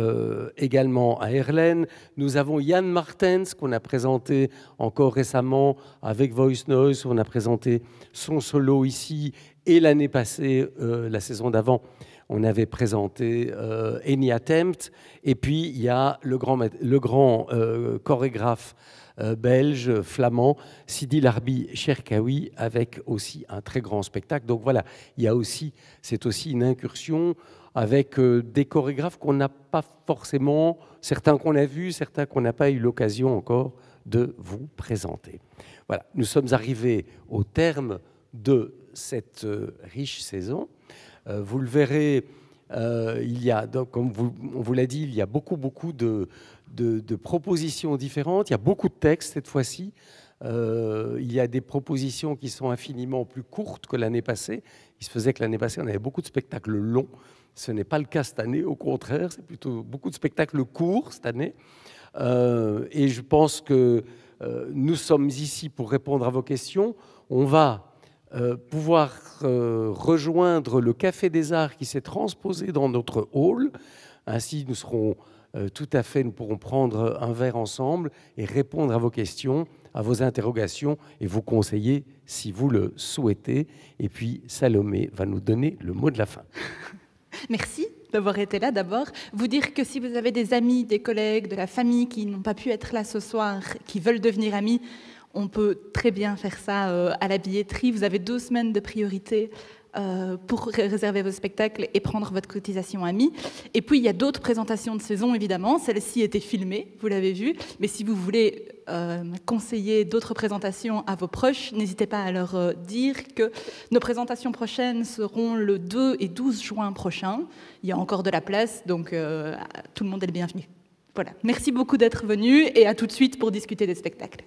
également à Heerlen. Nous avons Jan Martens, qu'on a présenté encore récemment avec Voice Noise. On a présenté son solo ici. Et l'année passée, la saison d'avant, on avait présenté Any Attempt. Et puis, il y a le grand chorégraphe belge, flamand, Sidi Larbi Cherkaoui, avec aussi un très grand spectacle. Donc voilà, c'est aussi une incursion avec des chorégraphes qu'on n'a pas forcément, certains qu'on a vus, certains qu'on n'a pas eu l'occasion encore de vous présenter. Voilà, nous sommes arrivés au terme de cette riche saison. Vous le verrez, il y a, donc, comme on vous l'a dit, il y a beaucoup de propositions différentes. Il y a beaucoup de textes cette fois-ci. Il y a des propositions qui sont infiniment plus courtes que l'année passée. Il se faisait que l'année passée, on avait beaucoup de spectacles longs. Ce n'est pas le cas cette année, au contraire, c'est plutôt beaucoup de spectacles courts cette année. Et je pense que nous sommes ici pour répondre à vos questions. On va pouvoir rejoindre le Café des Arts qui s'est transposé dans notre hall. Ainsi, nous pourrons prendre un verre ensemble et répondre à vos questions, à vos interrogations et vous conseiller si vous le souhaitez. Et puis, Salomé va nous donner le mot de la fin. Merci d'avoir été là d'abord. Vous dire que si vous avez des amis, des collègues, de la famille qui n'ont pas pu être là ce soir, qui veulent devenir amis, on peut très bien faire ça à la billetterie. Vous avez 2 semaines de priorité pour réserver vos spectacles et prendre votre cotisation amie. Et puis, il y a d'autres présentations de saison, évidemment. Celle-ci était filmée, vous l'avez vu. Mais si vous voulez conseiller d'autres présentations à vos proches, n'hésitez pas à leur dire que nos présentations prochaines seront le 2 et 12 juin prochain. Il y a encore de la place, donc tout le monde est le bienvenu. Voilà. Merci beaucoup d'être venu et à tout de suite pour discuter des spectacles.